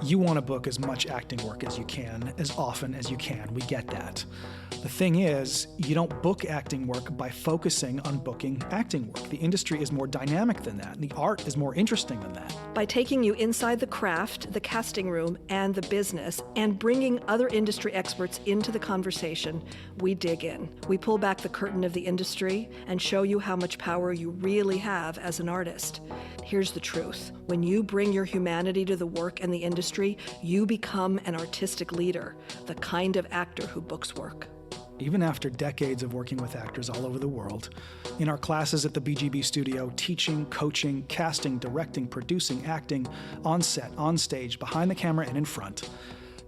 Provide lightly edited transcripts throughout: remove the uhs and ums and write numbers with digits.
You want to book as much acting work as you can, as often as you can. We get that. The thing is, you don't book acting work by focusing on booking acting work. The industry is more dynamic than that, and the art is more interesting than that. By taking you inside the craft, the casting room, and the business, and bringing other industry experts into the conversation, we dig in. We pull back the curtain of the industry and show you how much power you really have as an artist. Here's the truth. When you bring your humanity to the work and the industry, you become an artistic leader, the kind of actor who books work. Even after decades of working with actors all over the world, in our classes at the BGB studio, teaching, coaching, casting, directing, producing, acting, on set, on stage, behind the camera, and in front,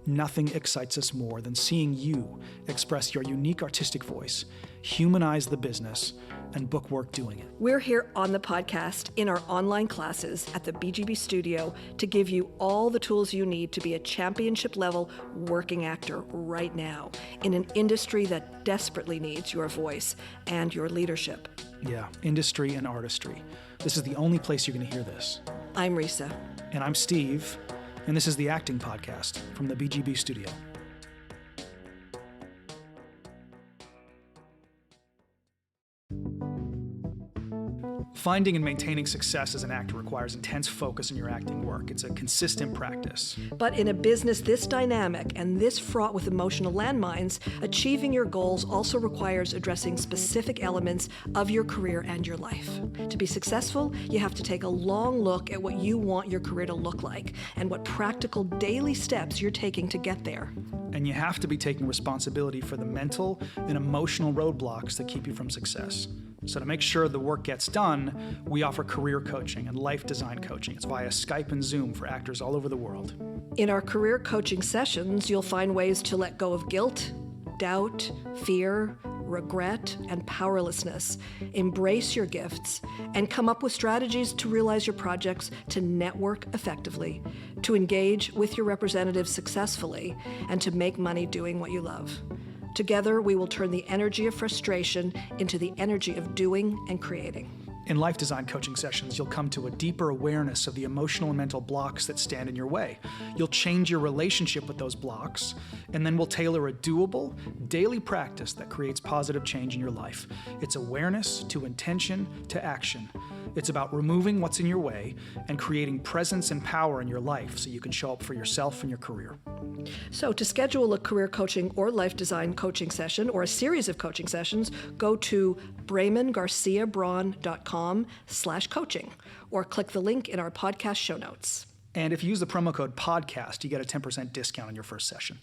nothing excites us more than seeing you express your unique artistic voice, humanize the business, and book work doing it. We're here on the podcast in our online classes at the BGB studio to give you all the tools you need to be a championship level working actor right now in an industry that desperately needs your voice and your leadership. Yeah, industry and artistry. This is the only place you're going to hear this. I'm Risa. And I'm Steve, and this is the Acting Podcast from the BGB studio. Finding and maintaining success as an actor requires intense focus on your acting work. It's a consistent practice. But in a business this dynamic and this fraught with emotional landmines, achieving your goals also requires addressing specific elements of your career and your life. To be successful, you have to take a long look at what you want your career to look like and what practical daily steps you're taking to get there. And you have to be taking responsibility for the mental and emotional roadblocks that keep you from success. So to make sure the work gets done, we offer career coaching and life design coaching. It's via Skype and Zoom for actors all over the world. In our career coaching sessions, you'll find ways to let go of guilt, doubt, fear, regret, and powerlessness, embrace your gifts, and come up with strategies to realize your projects, to network effectively, to engage with your representatives successfully, and to make money doing what you love. Together, we will turn the energy of frustration into the energy of doing and creating. In life design coaching sessions, you'll come to a deeper awareness of the emotional and mental blocks that stand in your way. You'll change your relationship with those blocks, and then we'll tailor a doable, daily practice that creates positive change in your life. It's awareness to intention to action. It's about removing what's in your way and creating presence and power in your life so you can show up for yourself and your career. So to schedule a career coaching or life design coaching session or a series of coaching sessions, go to BraymanGarciaBraun.com/coaching or click the link in our podcast show notes. And if you use the promo code PODCAST, you get a 10% discount on your first session.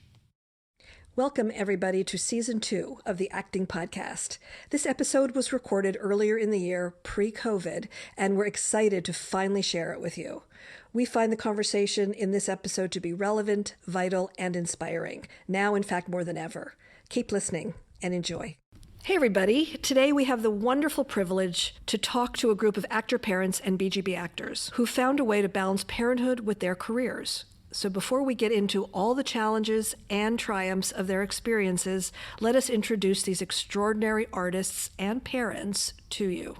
Welcome, everybody, to Season 2 of the Acting Podcast. This episode was recorded earlier in the year, pre-COVID, and we're excited to finally share it with you. We find the conversation in this episode to be relevant, vital, and inspiring, now, in fact, more than ever. Keep listening and enjoy. Hey, everybody. Today we have the wonderful privilege to talk to a group of actor parents and BGB actors who found a way to balance parenthood with their careers. So before we get into all the challenges and triumphs of their experiences, let us introduce these extraordinary artists and parents to you.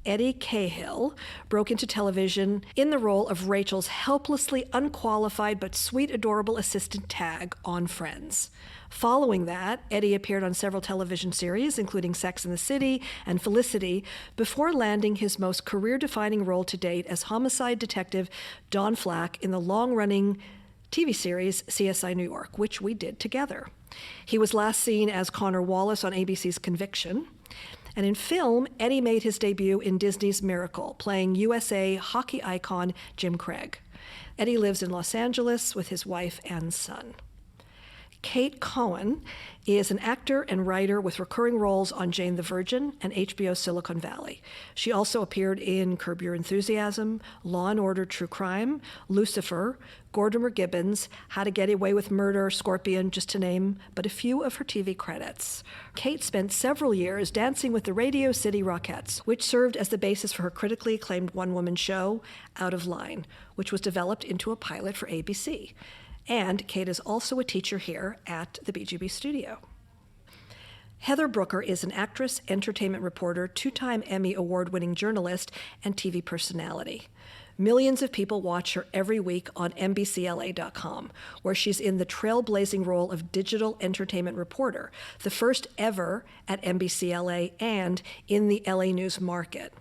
Eddie Cahill broke into television in the role of Rachel's helplessly unqualified but sweet, adorable assistant Tag on Friends. Following that, Eddie appeared on several television series, including Sex and the City and Felicity, before landing his most career-defining role to date as homicide detective Don Flack in the long-running TV series CSI New York, which we did together. He was last seen as Connor Wallace on ABC's Conviction. And in film, Eddie made his debut in Disney's Miracle, playing USA hockey icon Jim Craig. Eddie lives in Los Angeles with his wife and son. Cate Cohen is an actor and writer with recurring roles on Jane the Virgin and HBO's Silicon Valley. She also appeared in Curb Your Enthusiasm, Law & Order True Crime, Lucifer, Gordimer Gibbons, How to Get Away with Murder, Scorpion, just to name but a few of her TV credits. Cate spent several years dancing with the Radio City Rockettes, which served as the basis for her critically acclaimed one-woman show, Out of Line, which was developed into a pilot for ABC. And Cate is also a teacher here at the BGB studio. Heather Brooker is an actress, entertainment reporter, two-time Emmy award-winning journalist, and TV personality. Millions of people watch her every week on NBCLA.com, where she's in the trailblazing role of digital entertainment reporter, the first ever at NBCLA and in the LA news market.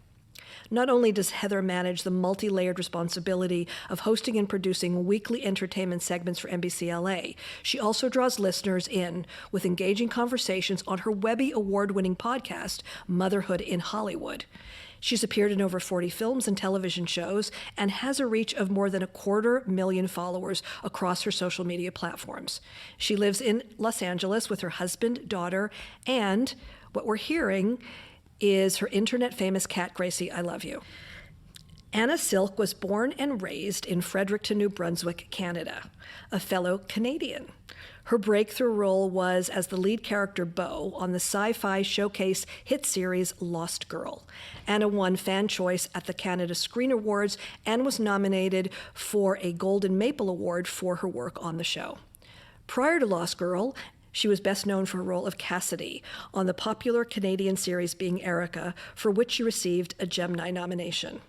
Not only does Heather manage the multi-layered responsibility of hosting and producing weekly entertainment segments for NBCLA, she also draws listeners in with engaging conversations on her Webby award-winning podcast, Motherhood in Hollywood. She's appeared in over 40 films and television shows and has a reach of more than 250,000 followers across her social media platforms. She lives in Los Angeles with her husband, daughter, and what we're hearing is her internet-famous cat, Gracie, I love you. Anna Silk was born and raised in Fredericton, New Brunswick, Canada, a fellow Canadian. Her breakthrough role was as the lead character Beau on the sci-fi showcase hit series Lost Girl. Anna won Fan Choice at the Canada Screen Awards and was nominated for a Golden Maple Award for her work on the show. Prior to Lost Girl, she was best known for her role of Cassidy on the popular Canadian series Being Erica, for which she received a Gemini nomination.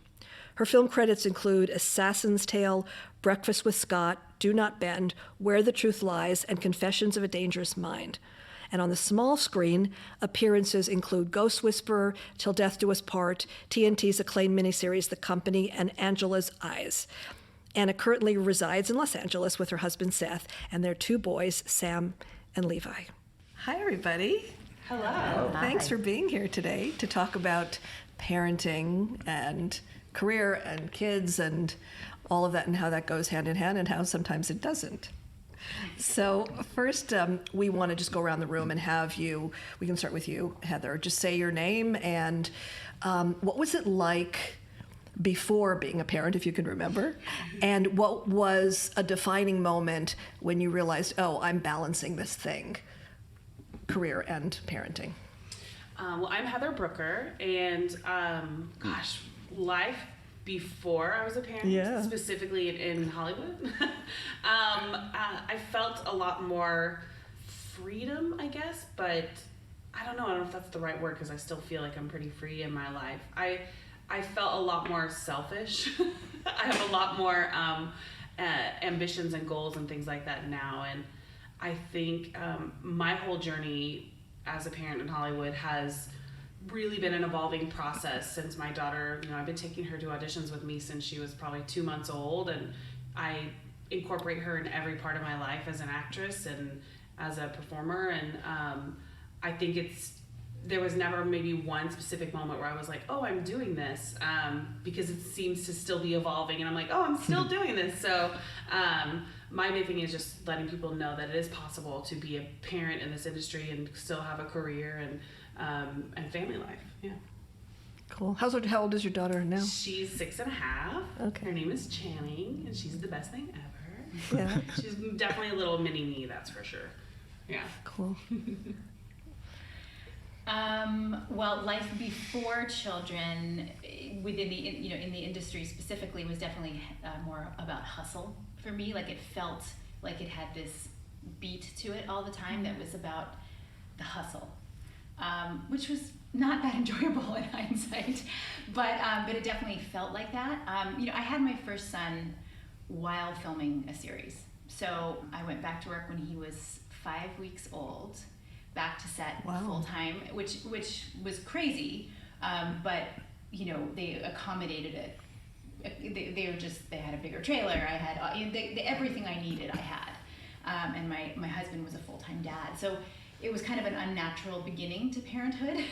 Her film credits include Assassin's Tale, Breakfast with Scott, Do Not Bend, Where the Truth Lies, and Confessions of a Dangerous Mind. And on the small screen, appearances include Ghost Whisperer, Till Death Do Us Part, TNT's acclaimed miniseries The Company, and Angela's Eyes. Anna currently resides in Los Angeles with her husband Seth and their 2 boys, Sam and Levi. Hi, everybody. Hello. Thanks for being here today to talk about parenting and career and kids and all of that and how that goes hand in hand and how sometimes it doesn't. So first, we want to just go around the room and have you, we can start with you, Heather, just say your name and what was it like before being a parent, if you can remember, and what was a defining moment when you realized, oh, I'm balancing this thing, career and parenting? Well, I'm Heather Brooker, and life before I was a parent, specifically in Hollywood, I felt a lot more freedom, I guess, but I don't know if that's the right word because I still feel like I'm pretty free in my life. I felt a lot more selfish. I have a lot more ambitions and goals and things like that now. And I think my whole journey as a parent in Hollywood has really been an evolving process since my daughter, I've been taking her to auditions with me since she was probably 2 months old. And I incorporate her in every part of my life as an actress and as a performer. And I think there was never maybe one specific moment where I was like, oh, I'm doing this, because it seems to still be evolving, and I'm like, oh, I'm still doing this. So my big thing is just letting people know that it is possible to be a parent in this industry and still have a career and family life. Yeah. Cool. How old is your daughter now? She's 6.5. Okay. Her name is Channing, and she's the best thing ever. Yeah. She's definitely a little mini me, that's for sure. Yeah. Cool. Well, life before children within the in the industry specifically was definitely more about hustle for me. Like it felt like it had this beat to it all the time that was about the hustle, which was not that enjoyable in hindsight, but it definitely felt like that. I had my first son while filming a series, so I went back to work when he was 5 weeks old. Back to set full time, which was crazy, but they accommodated it. They had a bigger trailer. I had everything I needed. I had, and my husband was a full time dad, so it was kind of an unnatural beginning to parenthood.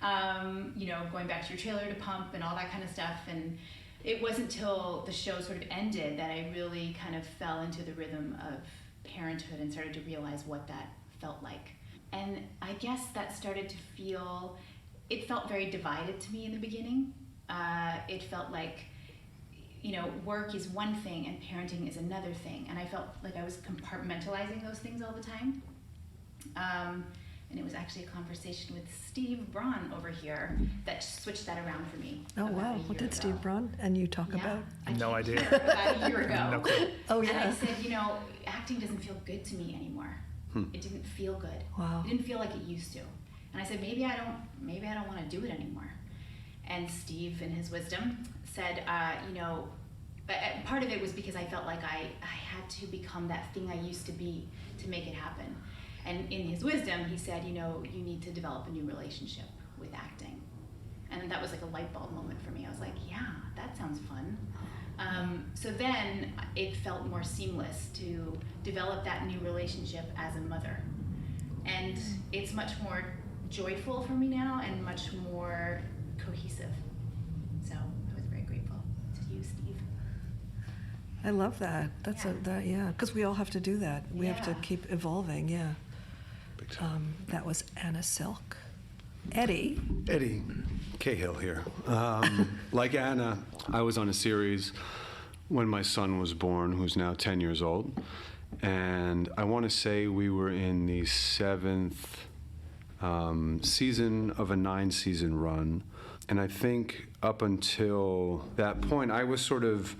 Going back to your trailer to pump and all that kind of stuff, and it wasn't till the show sort of ended that I really kind of fell into the rhythm of parenthood and started to realize what that felt like. And I guess that started to it felt very divided to me in the beginning. It felt like, work is one thing and parenting is another thing. And I felt like I was compartmentalizing those things all the time. And it was actually a conversation with Steve Braun over here that switched that around for me. Oh, wow. What did Steve Braun and you talk about? No idea. About a year ago. No clue. Oh, yeah. And I said, acting doesn't feel good to me anymore. It didn't feel good. Wow. It didn't feel like it used to. And I said, maybe I don't want to do it anymore. And Steve, in his wisdom, said, part of it was because I felt like I had to become that thing I used to be to make it happen. And in his wisdom, he said, you need to develop a new relationship with acting. And that was like a light bulb moment for me. I was like, yeah, that sounds fun. So then it felt more seamless to develop that new relationship as a mother. And it's much more joyful for me now and much more cohesive. So I was very grateful to you, Steve. I love that. That's because we all have to do that. We have to keep evolving, Big time. That was Anna Silk. Eddie, Cahill here. Like Anna, I was on a series when my son was born, who's now 10 years old. And I want to say we were in the 7th season of a 9-season run. And I think up until that point, I was sort of,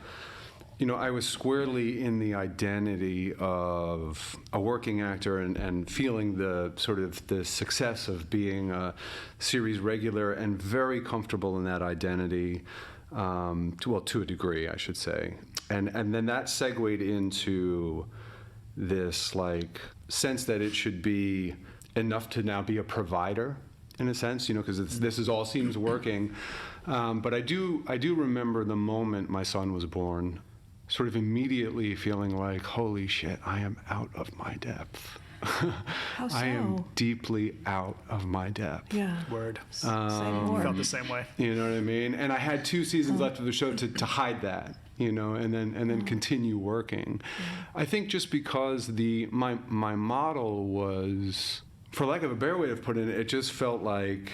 I was squarely in the identity of a working actor and feeling the sort of the success of being a series regular and very comfortable in that identity, to a degree, I should say. And then that segued into this like sense that it should be enough to now be a provider in a sense, because this is all seems working. But I do remember the moment my son was born, sort of immediately feeling like, holy shit, I am out of my depth. How so? I am deeply out of my depth. Yeah. Word. Felt the same way. You know what I mean? And I had 2 seasons left of the show to hide that, and then continue working. I think just because my model was, for lack of a better way of putting it, it just felt like,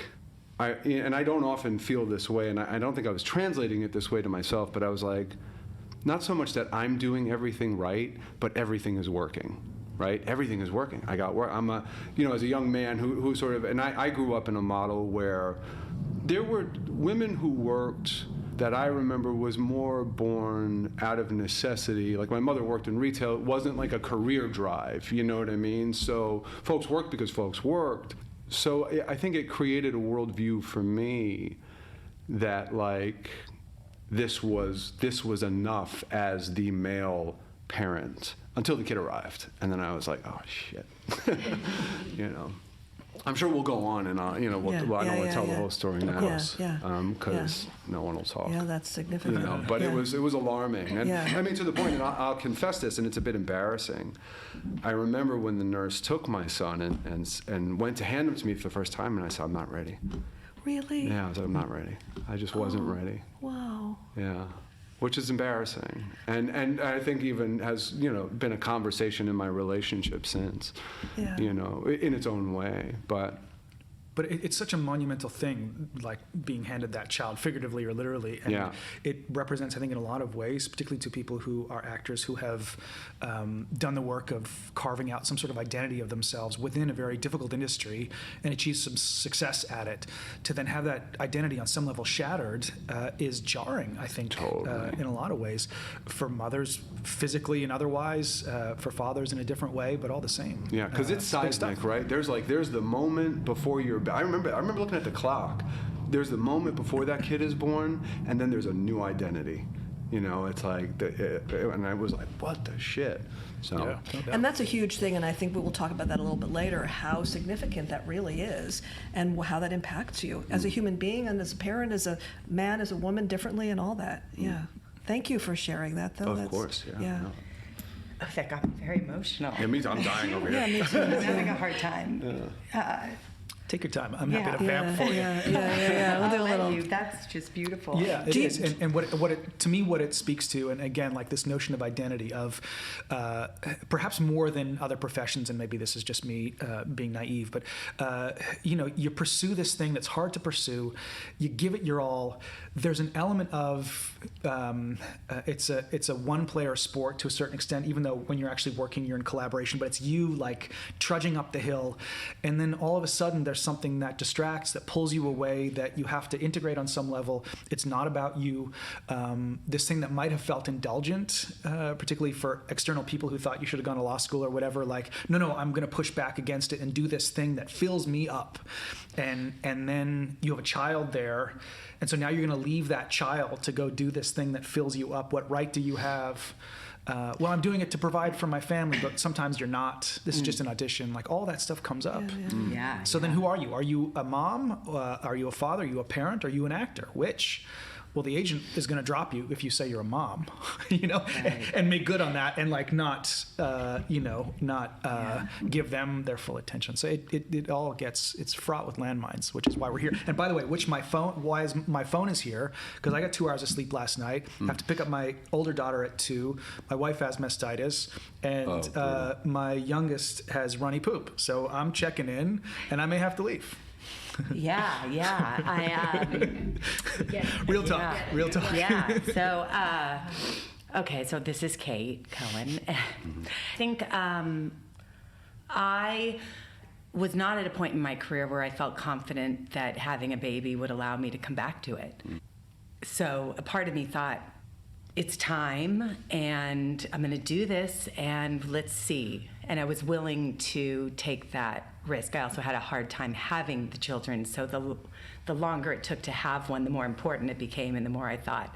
and I don't often feel this way, and I don't think I was translating it this way to myself, but I was like, not so much that I'm doing everything right, but everything is working, right? Everything is working. I got work. I'm as a young man who sort of, and I grew up in a model where there were women who worked that I remember was more born out of necessity. Like my mother worked in retail. It wasn't like a career drive, you know what I mean? So folks worked because folks worked. So I think it created a worldview for me that like, this was enough as the male parent until the kid arrived, and then I was like, oh shit, I'm sure we'll go on, and I don't want to tell the whole story now, because no one will talk. Yeah, that's significant. But it was alarming, and I mean to the point, and I'll confess this, and it's a bit embarrassing. I remember when the nurse took my son and went to hand him to me for the first time, and I said, I'm not ready. Really? Yeah, I was like, I'm not ready. I just wasn't ready. Wow. Yeah, which is embarrassing, and I think even has been a conversation in my relationship since, in its own way, but it's such a monumental thing, like being handed that child, figuratively or literally. And it represents, I think, in a lot of ways, particularly to people who are actors who have done the work of carving out some sort of identity of themselves within a very difficult industry and achieve some success at it. To then have that identity on some level shattered is jarring, I think, in a lot of ways. For mothers, physically and otherwise, for fathers in a different way, but all the same. Yeah, because it's seismic, right? There's the moment before you're. I remember looking at the clock. There's the moment before that kid is born, and then there's a new identity. It's like, and I was like, what the shit? So, no doubt. And that's a huge thing, and I think we will talk about that a little bit later, how significant that really is, and how that impacts you as a human being, and as a parent, as a man, as a woman, differently, and all that. Yeah. Thank you for sharing that, though. Of course, yeah. No. Oh, that got me very emotional. Yeah, me too. I'm dying over here. Yeah, me too. I'm having a hard time. Take your time. I'm happy to vamp for you. Yeah. We'll do a little. That's just beautiful. Yeah, it is. And what it speaks to, and again, like this notion of identity of perhaps more than other professions, and maybe this is just me being naive, but you pursue this thing that's hard to pursue. You give it your all. There's an element of it's a one-player sport to a certain extent, even though when you're actually working, you're in collaboration. But it's you like trudging up the hill, and then all of a sudden there's there's something that distracts, that pulls you away, that you have to integrate on some level. It's not about you. This thing that might have felt indulgent, particularly for external people who thought you should have gone to law school or whatever, like, no, I'm going to push back against it and do this thing that fills me up. And then you have a child there. And so now you're going to leave that child to go do this thing that fills you up. What right do you have? Well, I'm doing it to provide for my family, but sometimes you're not. This is just an audition. Like, all that stuff comes up. Yeah. So then who are you? Are you a mom? Are you a father? Are you a parent? Are you an actor? Which? Well, the agent is going to drop you if you say you're a mom, and make good on that, and like not give them their full attention. So it all it's fraught with landmines, which is why we're here. And by the way, why is my phone is here? Because I got 2 hours of sleep last night. I have to pick up my older daughter at 2. My wife has mastitis, and my youngest has runny poop. So I'm checking in, and I may have to leave. Yeah. Real talk. Yeah. So, okay. So this is Cate Cohen. I think I was not at a point in my career where I felt confident that having a baby would allow me to come back to it. So a part of me thought, it's time, and I'm going to do this, and let's see. And I was willing to take that risk. I also had a hard time having the children, so the longer it took to have one, the more important it became, and the more I thought,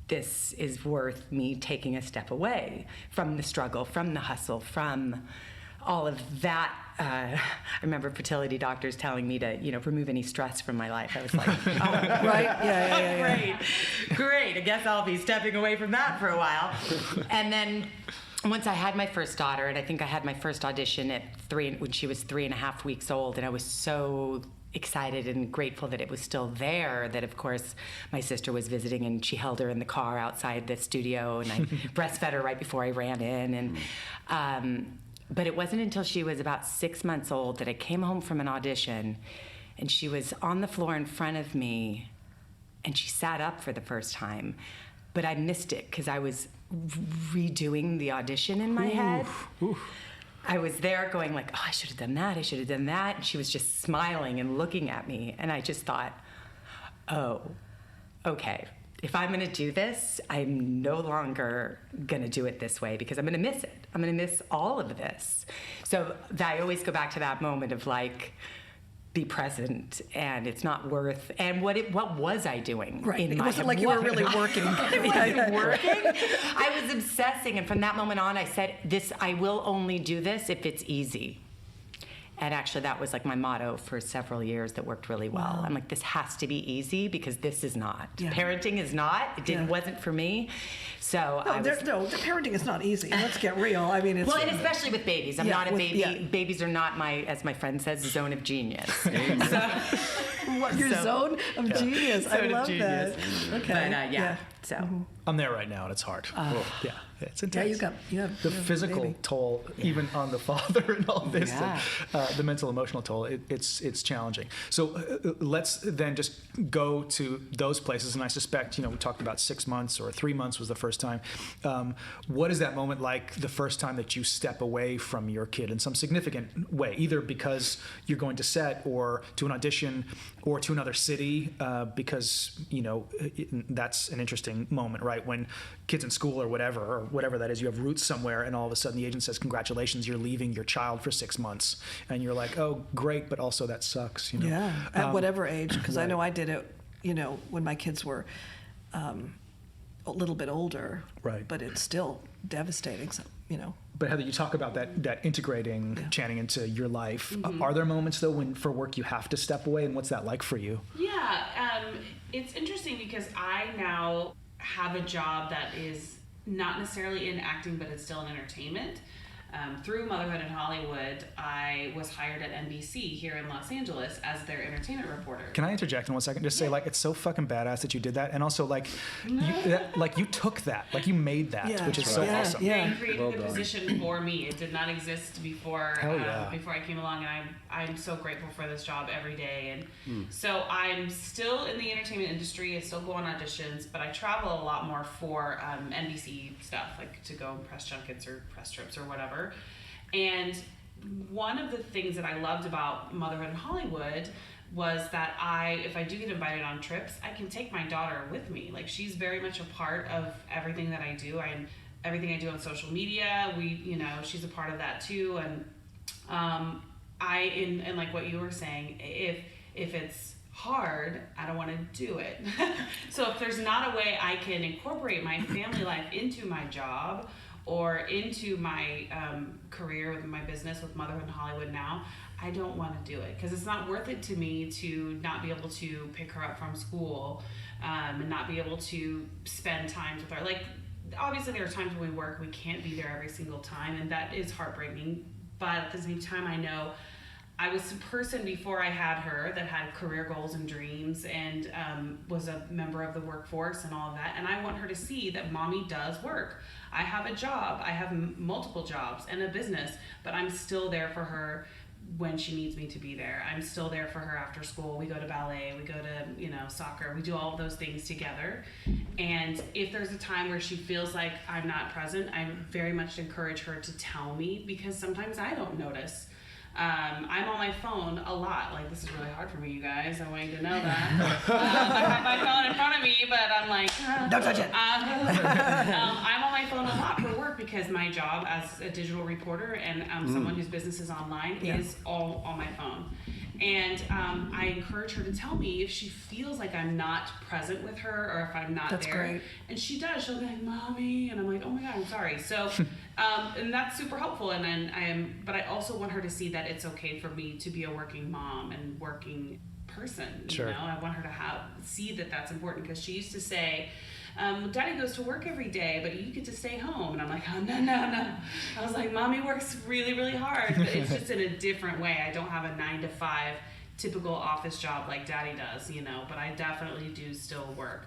this is worth me taking a step away from the struggle, from the hustle, from all of that. I remember fertility doctors telling me to, remove any stress from my life. I was like, oh, right? Yeah. Great. I guess I'll be stepping away from that for a while. And then once I had my first daughter, and I think I had my first audition at 3 when she was 3.5 weeks old, and I was so excited and grateful that it was still there, that of course my sister was visiting, and she held her in the car outside the studio, and I breastfed her right before I ran in. And but it wasn't until she was about 6 months old that I came home from an audition, and she was on the floor in front of me, and she sat up for the first time. But I missed it because I was redoing the audition in my head. I was there going like, oh, I should have done that, I should have done that. And she was just smiling and looking at me. And I just thought, oh, okay. If I'm going to do this, I'm no longer going to do it this way, because I'm going to miss it. I'm going to miss all of this. So I always go back to that moment of like, be present, and it's not worth. And what was I doing? Right. In it my wasn't like you were really working. I wasn't working. I was obsessing, and from that moment on, I said, "This, I will only do this if it's easy." And actually, that was like my motto for several years. That worked really well. Wow. I'm like, this has to be easy, because this is not. Yeah. Parenting is not. It wasn't for me. So the parenting is not easy. Let's get real. I mean, it's and especially with babies. I'm not a baby. Yeah. Babies are not my, as my friend says, zone of genius. Your zone of genius. I love that. Okay. But so I'm there right now, and it's hard. Yeah, it's intense. Yeah, you have the physical toll, even on the father, and all this, Yeah. and, the mental, emotional toll. It's challenging. So let's then just go to those places. And I suspect, we talked about 6 months or 3 months was the first time. What is that moment like? The first time that you step away from your kid in some significant way, either because you're going to set, or to an audition, or to another city, because that's an interesting moment, right? When kids in school or whatever that is, you have roots somewhere, and all of a sudden the agent says, congratulations, you're leaving your child for 6 months, and you're like, oh, great, but also that sucks. Yeah, at whatever age, because right. I know I did it, when my kids were a little bit older. Right. But it's still devastating. So, But Heather, you talk about that integrating Channing into your life. Are there moments though when for work you have to step away, and what's that like for you? Yeah, it's interesting because I now have a job that is not necessarily in acting, but it's still in entertainment. Through Motherhood in Hollywood, I was hired at NBC here in Los Angeles as their entertainment reporter. Can I interject in 1 second? Just say, it's so fucking badass that you did that, and also you took that, you made that, which is so awesome. They created the position for me. It did not exist before. Before I came along, and I'm so grateful for this job every day. And so I'm still in the entertainment industry. I still go on auditions, but I travel a lot more for NBC stuff, like to go and press junkets or press trips or whatever. And one of the things that I loved about motherhood in Hollywood was that if I do get invited on trips, I can take my daughter with me. Like, she's very much a part of everything that I do. Everything I do on social media, she's a part of that too. And and like what you were saying, if it's hard, I don't want to do it. So if there's not a way I can incorporate my family life into my job or into my career with my business with Motherhood in Hollywood now, I don't want to do it, because it's not worth it to me to not be able to pick her up from school and not be able to spend time with her. Like, obviously there are times when we work, we can't be there every single time, and that is heartbreaking. But at the same time, I know I was a person before I had her that had career goals and dreams and was a member of the workforce and all of that. And I want her to see that mommy does work. I have a job. I have multiple jobs and a business, but I'm still there for her when she needs me to be there. I'm still there for her after school. We go to ballet, we go to, soccer, we do all of those things together. And if there's a time where she feels like I'm not present, I very much encourage her to tell me, because sometimes I don't notice. I'm on my phone a lot. Like, this is really hard for me, you guys. I want you to know that. I have my phone in front of me, but I'm like, don't touch it. I'm on my phone a lot for work, because my job as a digital reporter and someone whose business is online is all on my phone. And I encourage her to tell me if she feels like I'm not present with her or if I'm not That's there. Great. And she does. She'll be like, Mommy. And I'm like, oh my God, I'm sorry. So, and that's super helpful. And then but I also want her to see that it's okay for me to be a working mom and working person. Sure. You know, I want her to see that that's important, because she used to say, Daddy goes to work every day, but you get to stay home. And I'm like, oh, no. I was like, Mommy works really, really hard, but it's just in a different way. I don't have a 9-to-5 typical office job like Daddy does, but I definitely do still work.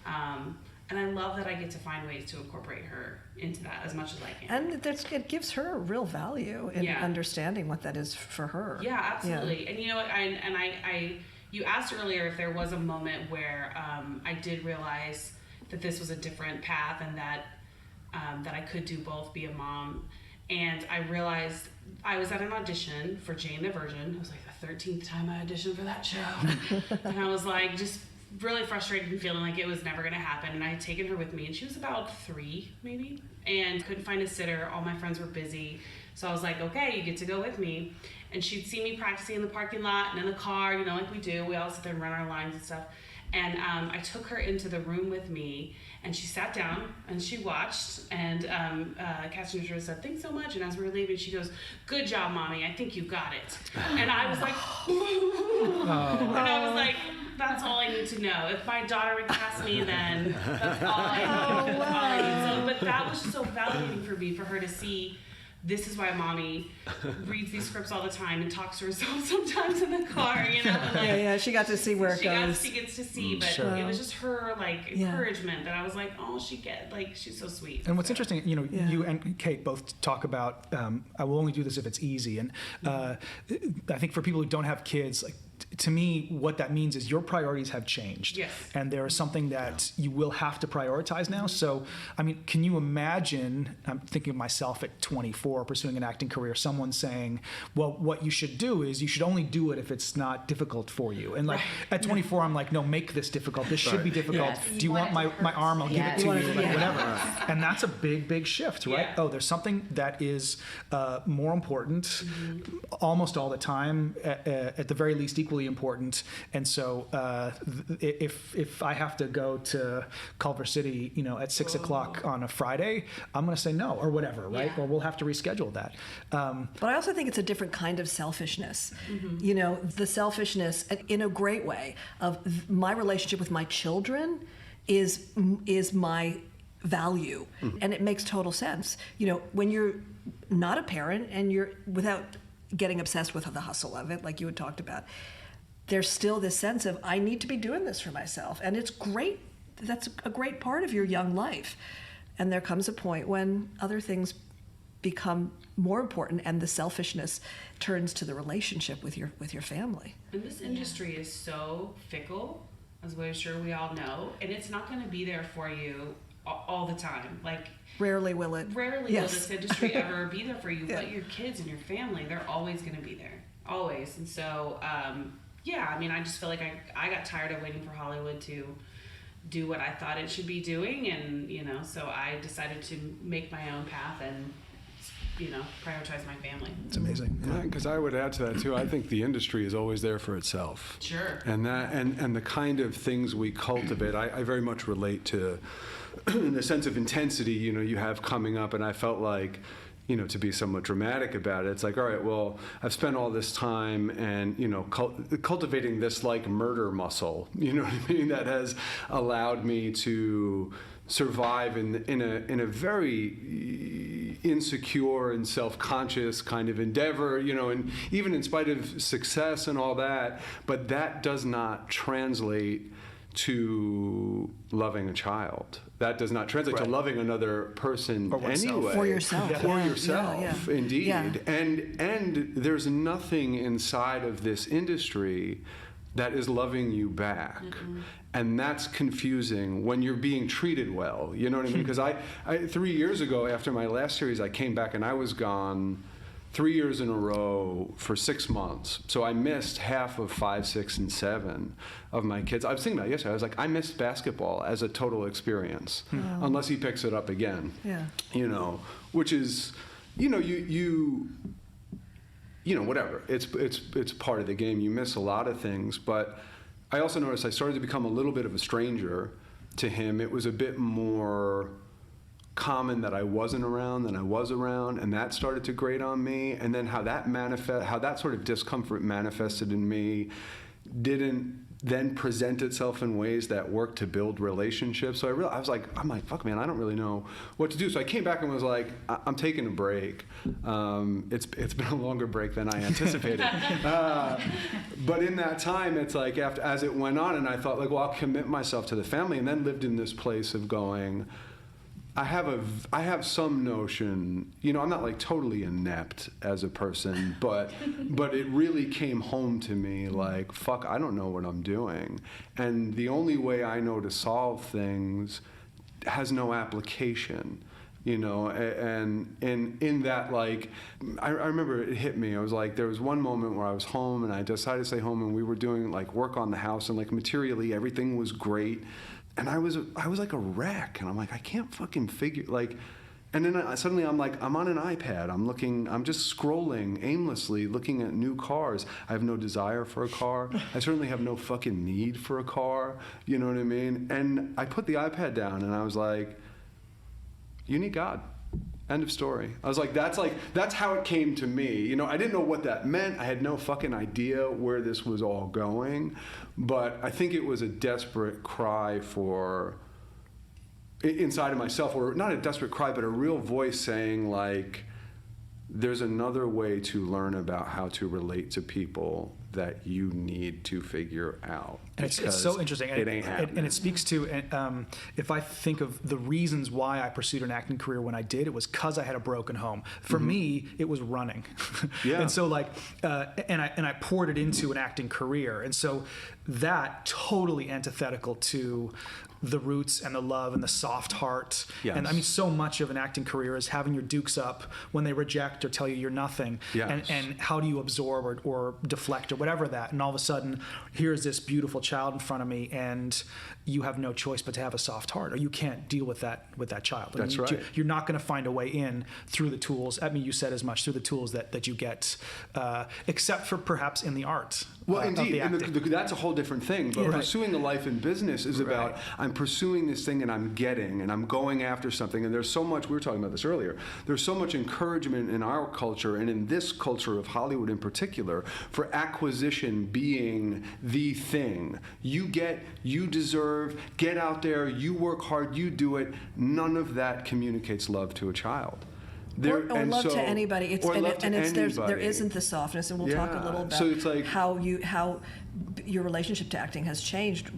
And I love that I get to find ways to incorporate her into that as much as I can. And it gives her a real value in understanding what that is for her. Yeah, absolutely. Yeah. And you know what, you asked earlier if there was a moment where I did realize that this was a different path, and that I could do both, be a mom. And I realized I was at an audition for Jane the Virgin. It was like the 13th time I auditioned for that show. And I was like, just really frustrated and feeling like it was never going to happen. And I had taken her with me, and she was about 3 maybe, and couldn't find a sitter. All my friends were busy. So I was like, okay, you get to go with me. And she'd see me practicing in the parking lot and in the car, like we do. We all sit there and run our lines and stuff. And I took her into the room with me, and she sat down and she watched, and casting director said, thanks so much. And as we were leaving, she goes, good job, Mommy, I think you got it. And I was like, and I was like, that's all I need to know. If my daughter would cast me, then that's all I need. That's all I need. So, but that was just so validating for me, for her to see, this is why Mommy reads these scripts all the time and talks to herself sometimes in the car, And like, she got to see where it goes. She gets to see, but Sure. It was just her encouragement that I was like, oh, she's so sweet. And what's interesting, you and Cate both talk about, I will only do this if it's easy. And I think for people who don't have kids, like, to me, what that means is your priorities have changed. Yes. And there is something that you will have to prioritize now. So, can you imagine, I'm thinking of myself at 24, pursuing an acting career, someone saying, well, what you should do is you should only do it if it's not difficult for you. And like at 24, I'm like, no, make this difficult. This should be difficult. Yes. Do you want my arm? I'll give it to you, whatever. And that's a big shift, right? Yeah. Oh, there's something that is more important almost all the time, at the very least equally important. And so if I have to go to Culver City, at 6 o'clock on a Friday, I'm going to say no, or whatever, right? Yeah. Or we'll have to reschedule that. But I also think it's a different kind of selfishness. The selfishness in a great way of my relationship with my children is my value. And it makes total sense. When you're not a parent and you're, without getting obsessed with the hustle of it, like you had talked about, there's still this sense of, I need to be doing this for myself. And it's great. That's a great part of your young life. And there comes a point when other things become more important, and the selfishness turns to the relationship with your family. And this industry is so fickle, as we're sure we all know, and it's not going to be there for you all the time. Like, rarely will will this industry ever be there for you, but your kids and your family, they're always going to be there, always. And so, I mean, I just feel like I got tired of waiting for Hollywood to do what I thought it should be doing, and so I decided to make my own path and prioritize my family. It's amazing. Because I would add to that too. I think the industry is always there for itself. Sure. And that and the kind of things we cultivate, I very much relate to the sense of intensity you have coming up, and I felt like, to be somewhat dramatic about it, it's like, all right, well, I've spent all this time and, cultivating this like murder muscle, you know what I mean, that has allowed me to survive in a very insecure and self-conscious kind of endeavor, and even in spite of success and all that, but that does not translate to loving a child. That does not translate to loving another person anyway. For yourself. For yourself, indeed. Yeah. And there's nothing inside of this industry that is loving you back. Mm-hmm. And that's confusing when you're being treated well. You know what I mean? Because I 3 years ago, after my last series, I came back and I was gone 3 years in a row for 6 months. So I missed half of 5, 6, and 7 of my kids. I was thinking about it yesterday. I was like, I missed basketball as a total experience, unless he picks it up again. Yeah. Which is, whatever. It's part of the game. You miss a lot of things, but I also noticed I started to become a little bit of a stranger to him. It was a bit more common that I wasn't around than I was around, and that started to grate on me. And then how that sort of discomfort manifested in me didn't then present itself in ways that worked to build relationships. So I'm like, fuck, man, I don't really know what to do. So I came back and was like, I'm taking a break. It's been a longer break than I anticipated. But in that time, it's like as it went on, and I thought, like, well, I'll commit myself to the family, and then lived in this place of going, I have some notion, I'm not like totally inept as a person, but it really came home to me like, fuck, I don't know what I'm doing. And the only way I know to solve things has no application, and in that, like, I remember it hit me. I was like, there was one moment where I was home and I decided to stay home, and we were doing like work on the house, and like materially everything was great. And I was like a wreck, and I'm like, I can't fucking figure, like, and then suddenly I'm like, I'm on an iPad, I'm just scrolling aimlessly, looking at new cars. I have no desire for a car. I certainly have no fucking need for a car, you know what I mean? And I put the iPad down, and I was like, you need God. End of story. I was like, that's how it came to me. I didn't know what that meant. I had no fucking idea where this was all going. But I think it was a desperate cry for, inside of myself, or not a desperate cry, but a real voice saying, like, there's another way to learn about how to relate to people that you need to figure out. And it's so interesting. It ain't happening. And it speaks to, if I think of the reasons why I pursued an acting career when I did, it was because I had a broken home. For me, it was running. Yeah. And so and I poured it into an acting career. And so that totally antithetical to the roots and the love and the soft heart. Yes. And I mean, so much of an acting career is having your dukes up when they reject or tell you you're nothing. Yes. And how do you absorb or deflect or whatever that. And all of a sudden, here's this beautiful child in front of me, and you have no choice but to have a soft heart, or you can't deal with that child. That's right. You're not going to find a way in through the tools. I mean, you said as much, through the tools that you get, except for perhaps in the art. Well, indeed, and that's a whole different thing. But pursuing the life in business is about, I'm pursuing this thing and I'm going after something. And there's so much, we were talking about this earlier, there's so much encouragement in our culture, and in this culture of Hollywood in particular, for acquisition being the thing. You deserve, get out there, you work hard, you do it. None of that communicates love to a child. Or love to anybody. There isn't the softness, and we'll talk a little about so it's like, how your relationship to acting has changed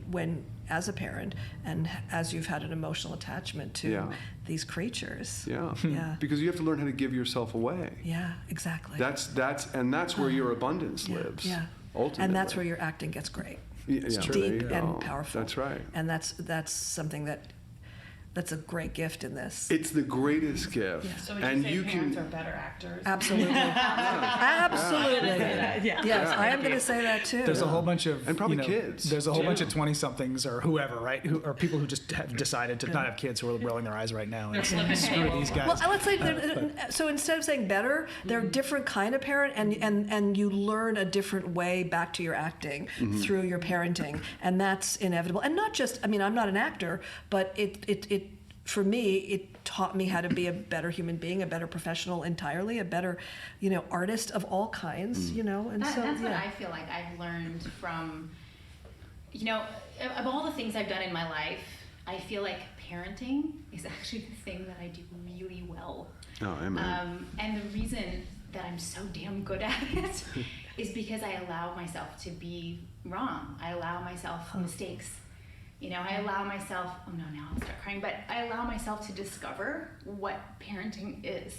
as a parent, and as you've had an emotional attachment to these creatures. Yeah. Because you have to learn how to give yourself away. Yeah, exactly. That's where your abundance lives. Yeah. Ultimately. And that's where your acting gets great. It's deep and powerful. That's right. And that's something that that's a great gift in this. It's the greatest gift. So would you and say you parents can are better actors? Absolutely. Absolutely. Yes, I am going to say that too. There's a whole bunch of And probably kids, There's a whole bunch of 20-somethings or whoever, right? Or people who just have decided to not have kids who are rolling their eyes right now. And screw these guys. Well, let's say so instead of saying better, they're a different kind of parent, and you learn a different way back to your acting through your parenting, and that's inevitable. And not just, I mean, I'm not an actor, but it for me, it taught me how to be a better human being, a better professional entirely, a better, artist of all kinds, and That's so what I feel like I've learned from, of all the things I've done in my life, I feel like parenting is actually the thing that I do really well. Oh, amen. And the reason that I'm so damn good at it is because I allow myself to be wrong. I allow myself mistakes. I allow myself, oh no, now I'll start crying, but I allow myself to discover what parenting is.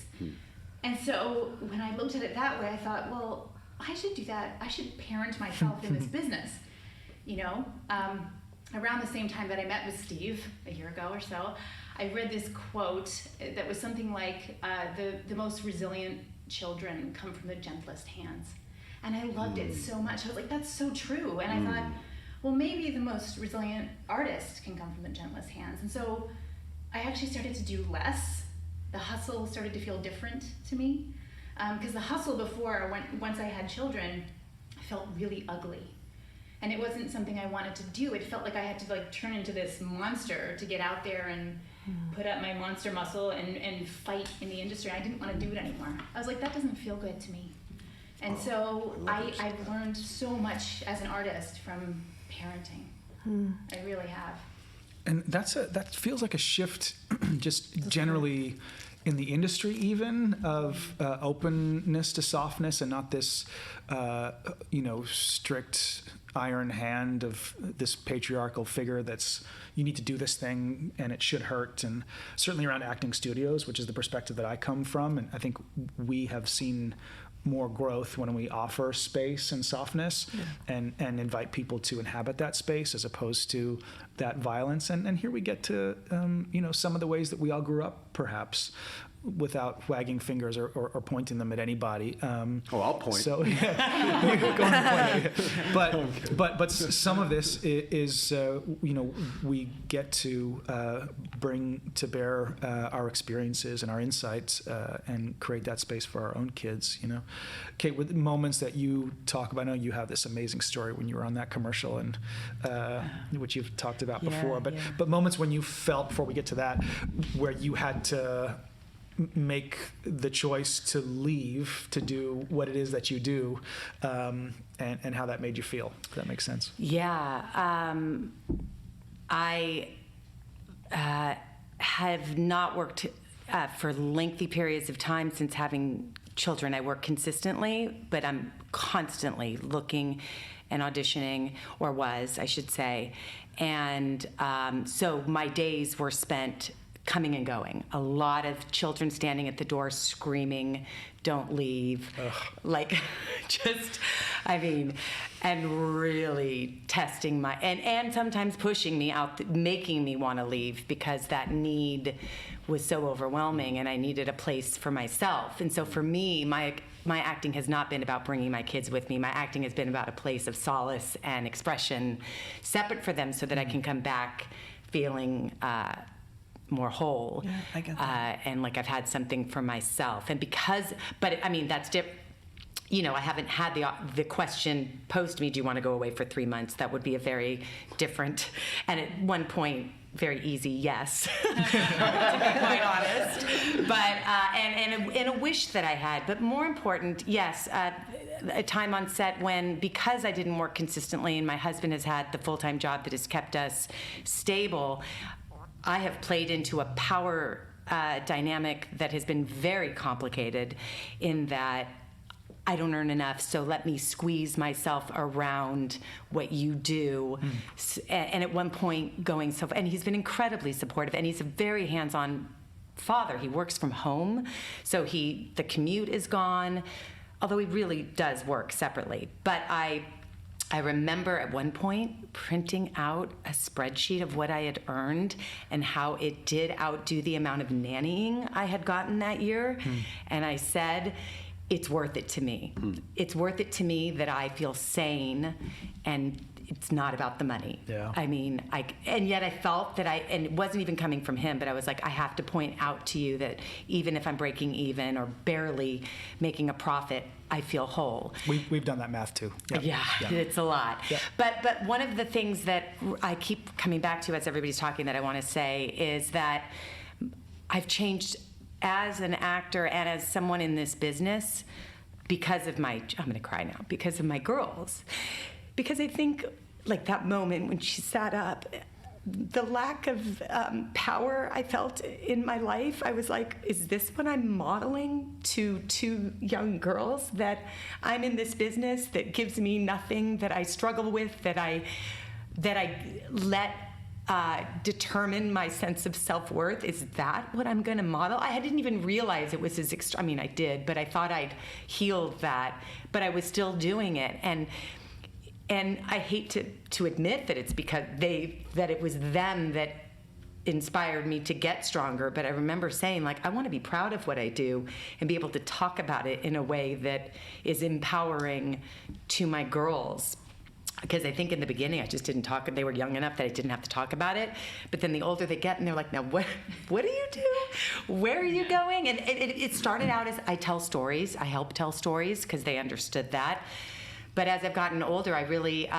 And so when I looked at it that way, I thought, well, I should do that. I should parent myself in this business. Around the same time that I met with Steve a year ago or so, I read this quote that was something like, the most resilient children come from the gentlest hands. And I loved it so much. I was like, that's so true. And I thought, well, maybe the most resilient artist can come from the gentlest hands. And so I actually started to do less. The hustle started to feel different to me. Because the hustle before, once I had children, felt really ugly. And it wasn't something I wanted to do. It felt like I had to turn into this monster to get out there and put up my monster muscle and fight in the industry. I didn't want to do it anymore. I was like, that doesn't feel good to me. And so I've learned so much as an artist from parenting. I really have. And that feels like a shift just generally in the industry even of openness to softness and not this strict iron hand of this patriarchal figure that's you need to do this thing and it should hurt. And certainly around acting studios, which is the perspective that I come from, and I think we have seen more growth when we offer space and softness and invite people to inhabit that space as opposed to that violence. And here we get to, some of the ways that we all grew up, perhaps, without wagging fingers or pointing them at anybody. I'll point. So, yeah, you're going to point. But some of this is we get to bring to bear our experiences and our insights and create that space for our own kids. Cate, with moments that you talk about, I know you have this amazing story when you were on that commercial and which you've talked about before. But moments when you felt, before we get to that, where you had to make the choice to leave to do what it is that you do, and how that made you feel, if that makes sense. Yeah. I have not worked for lengthy periods of time since having children. I work consistently, but I'm constantly looking and auditioning, or was, I should say. And so my days were spent coming and going. A lot of children standing at the door screaming, "Don't leave." Ugh. And really testing my, and sometimes pushing me out, making me want to leave because that need was so overwhelming and I needed a place for myself. And so for me, my acting has not been about bringing my kids with me. My acting has been about a place of solace and expression separate for them so that I can come back feeling more whole. Yeah, I get that. And like I've had something for myself. And that's different. I haven't had the question posed to me, do you want to go away for 3 months? That would be a very different, and at one point, very easy yes, to be quite honest. But, and a wish that I had, but more important, yes, a time on set when, because I didn't work consistently and my husband has had the full-time job that has kept us stable, I have played into a power dynamic that has been very complicated in that I don't earn enough, so let me squeeze myself around what you do. And at one point and he's been incredibly supportive, and he's a very hands-on father. He works from home, so the commute is gone, although he really does work separately. But I remember at one point printing out a spreadsheet of what I had earned and how it did outdo the amount of nannying I had gotten that year. And I said, it's worth it to me. It's worth it to me that I feel sane and it's not about the money. Yeah. I mean, and yet I felt that and it wasn't even coming from him, but I was like, I have to point out to you that even if I'm breaking even or barely making a profit, I feel whole. We've done that math too. Yep. Yeah, it's a lot. Yep. But one of the things that I keep coming back to as everybody's talking that I want to say is that I've changed as an actor and as someone in this business because of I'm going to cry now, because of my girls. Because I think, like that moment when she sat up, the lack of power I felt in my life, I was like, is this what I'm modeling to two young girls? That I'm in this business that gives me nothing, that I struggle with, that I let determine my sense of self-worth? Is that what I'm going to model? I didn't even realize it was as extreme. I mean, I did, but I thought I'd healed that, but I was still doing it. And I hate to admit that it's because that it was them that inspired me to get stronger, but I remember saying, like, I want to be proud of what I do and be able to talk about it in a way that is empowering to my girls. Because I think in the beginning I just didn't talk, they were young enough that I didn't have to talk about it. But then the older they get and they're like, now what do you do? Where are you going? And it started out as I tell stories. I help tell stories because they understood that. But as I've gotten older, I really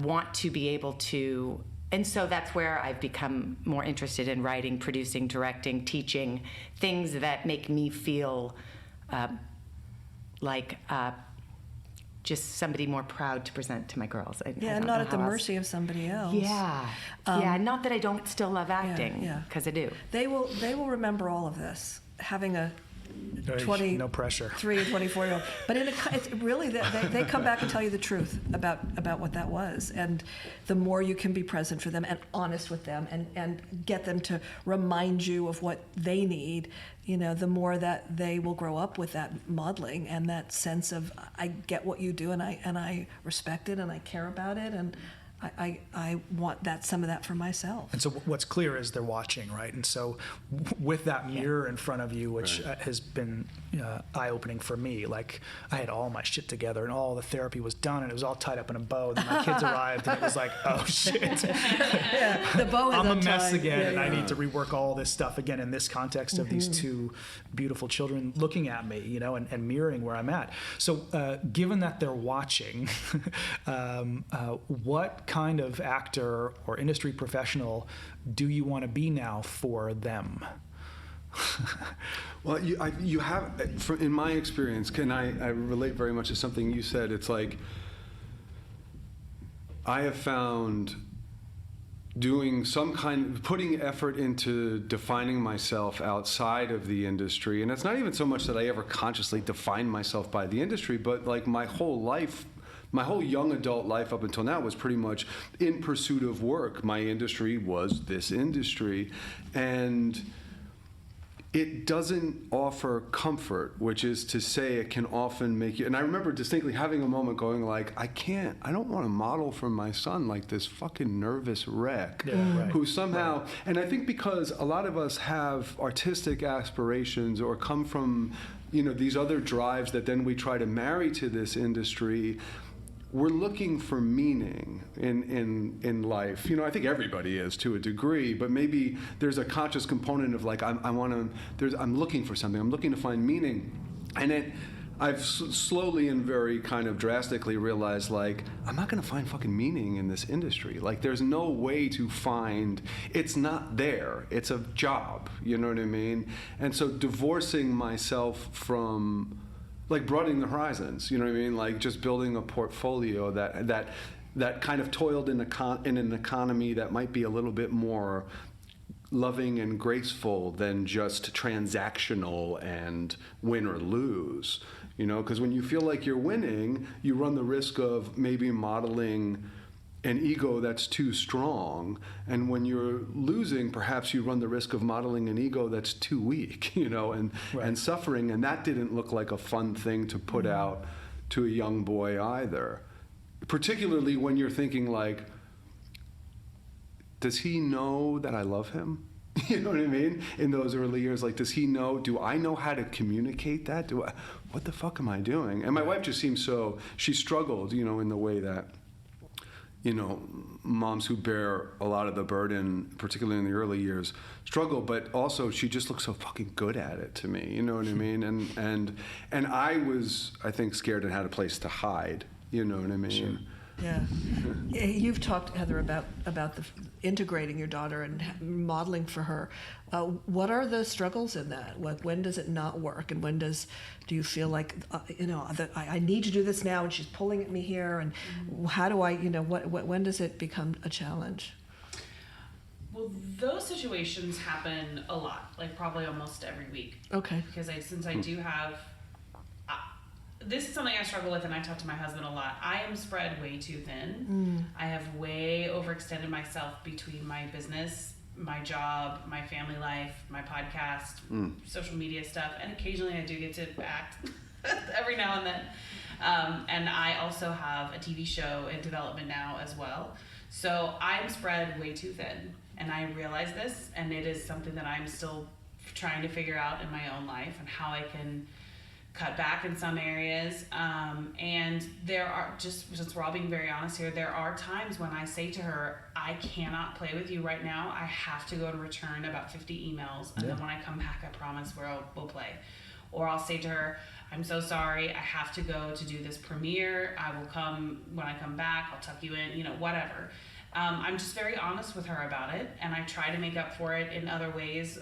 want to be able to, and so that's where I've become more interested in writing, producing, directing, teaching, things that make me feel like just somebody more proud to present to my girls. I and not at the mercy of somebody else. Yeah, not that I don't still love acting, because I do. They will remember all of this, having a no pressure. 3 and 24-year-old, but it's really they come back and tell you the truth about what that was, and the more you can be present for them and honest with them and get them to remind you of what they need, the more that they will grow up with that modeling and that sense of, I get what you do and I respect it and I care about it, and I want some of that for myself. And so what's clear is they're watching, right? And so with that mirror in front of you, which has been eye-opening for me, like I had all my shit together and all the therapy was done and it was all tied up in a bow. Then my kids arrived and it was like, oh shit. The bow is I'm a mess untied. again and I need to rework all this stuff again in this context of these two beautiful children looking at me, and mirroring where I'm at. So given that they're watching, what kind of actor or industry professional do you want to be now for them? Well, you have, in my experience, I relate very much to something you said. It's like, I have found doing putting effort into defining myself outside of the industry, and it's not even so much that I ever consciously define myself by the industry, but like my whole life, my whole young adult life up until now was pretty much in pursuit of work. My industry was this industry, and it doesn't offer comfort, which is to say it can often make you, and I remember distinctly having a moment going like, I don't want to model for my son like this fucking nervous wreck who somehow, and I think because a lot of us have artistic aspirations or come from, these other drives that then we try to marry to this industry, we're looking for meaning in life. I think everybody is to a degree, but maybe there's a conscious component of like, I'm looking for something. I'm looking to find meaning. And I've slowly and very kind of drastically realized, like, I'm not going to find fucking meaning in this industry. Like, there's no way to find, it's not there. It's a job, you know what I mean? And so divorcing myself from, like, broadening the horizons, you know what I mean? Like, just building a portfolio that kind of toiled in an economy that might be a little bit more loving and graceful than just transactional and win or lose, because when you feel like you're winning, you run the risk of maybe modeling an ego that's too strong, and when you're losing, perhaps you run the risk of modeling an ego that's too weak, and suffering, and that didn't look like a fun thing to put out to a young boy either. particularly when you're thinking like, does he know that I love him? You know what I mean? In those early years, like, does he know? Do I know how to communicate that? What the fuck am I doing? And my wife just seems she struggled, in the way that, moms who bear a lot of the burden, particularly in the early years, struggle. But also, she just looks so fucking good at it to me. You know what I mean? And I was, I think, scared and had a place to hide. You know what I mean? Sure. Yeah. You've talked, Heather, about integrating your daughter and modeling for her. What are the struggles in that? When does it not work, and when do you feel like that I need to do this now, and she's pulling at me here, and how do I when does it become a challenge? Well, those situations happen a lot, like probably almost every week. Okay. Because since I do have. This is something I struggle with, and I talk to my husband a lot. I am spread way too thin. I have way overextended myself between my business, my job, my family life, my podcast, social media stuff, and occasionally I do get to act every now and then. And I also have a TV show in development now as well. So I'm spread way too thin, and I realize this, and it is something that I'm still trying to figure out in my own life and how I can cut back in some areas, and there are, just since we're all being very honest here, there are times when I say to her, I cannot play with you right now. I have to go and return about 50 emails, and then when I come back, I promise we'll play. Or I'll say to her, I'm so sorry, I have to go to do this premiere. I will come when I come back. I'll tuck you in, whatever. I'm just very honest with her about it, and I try to make up for it in other ways.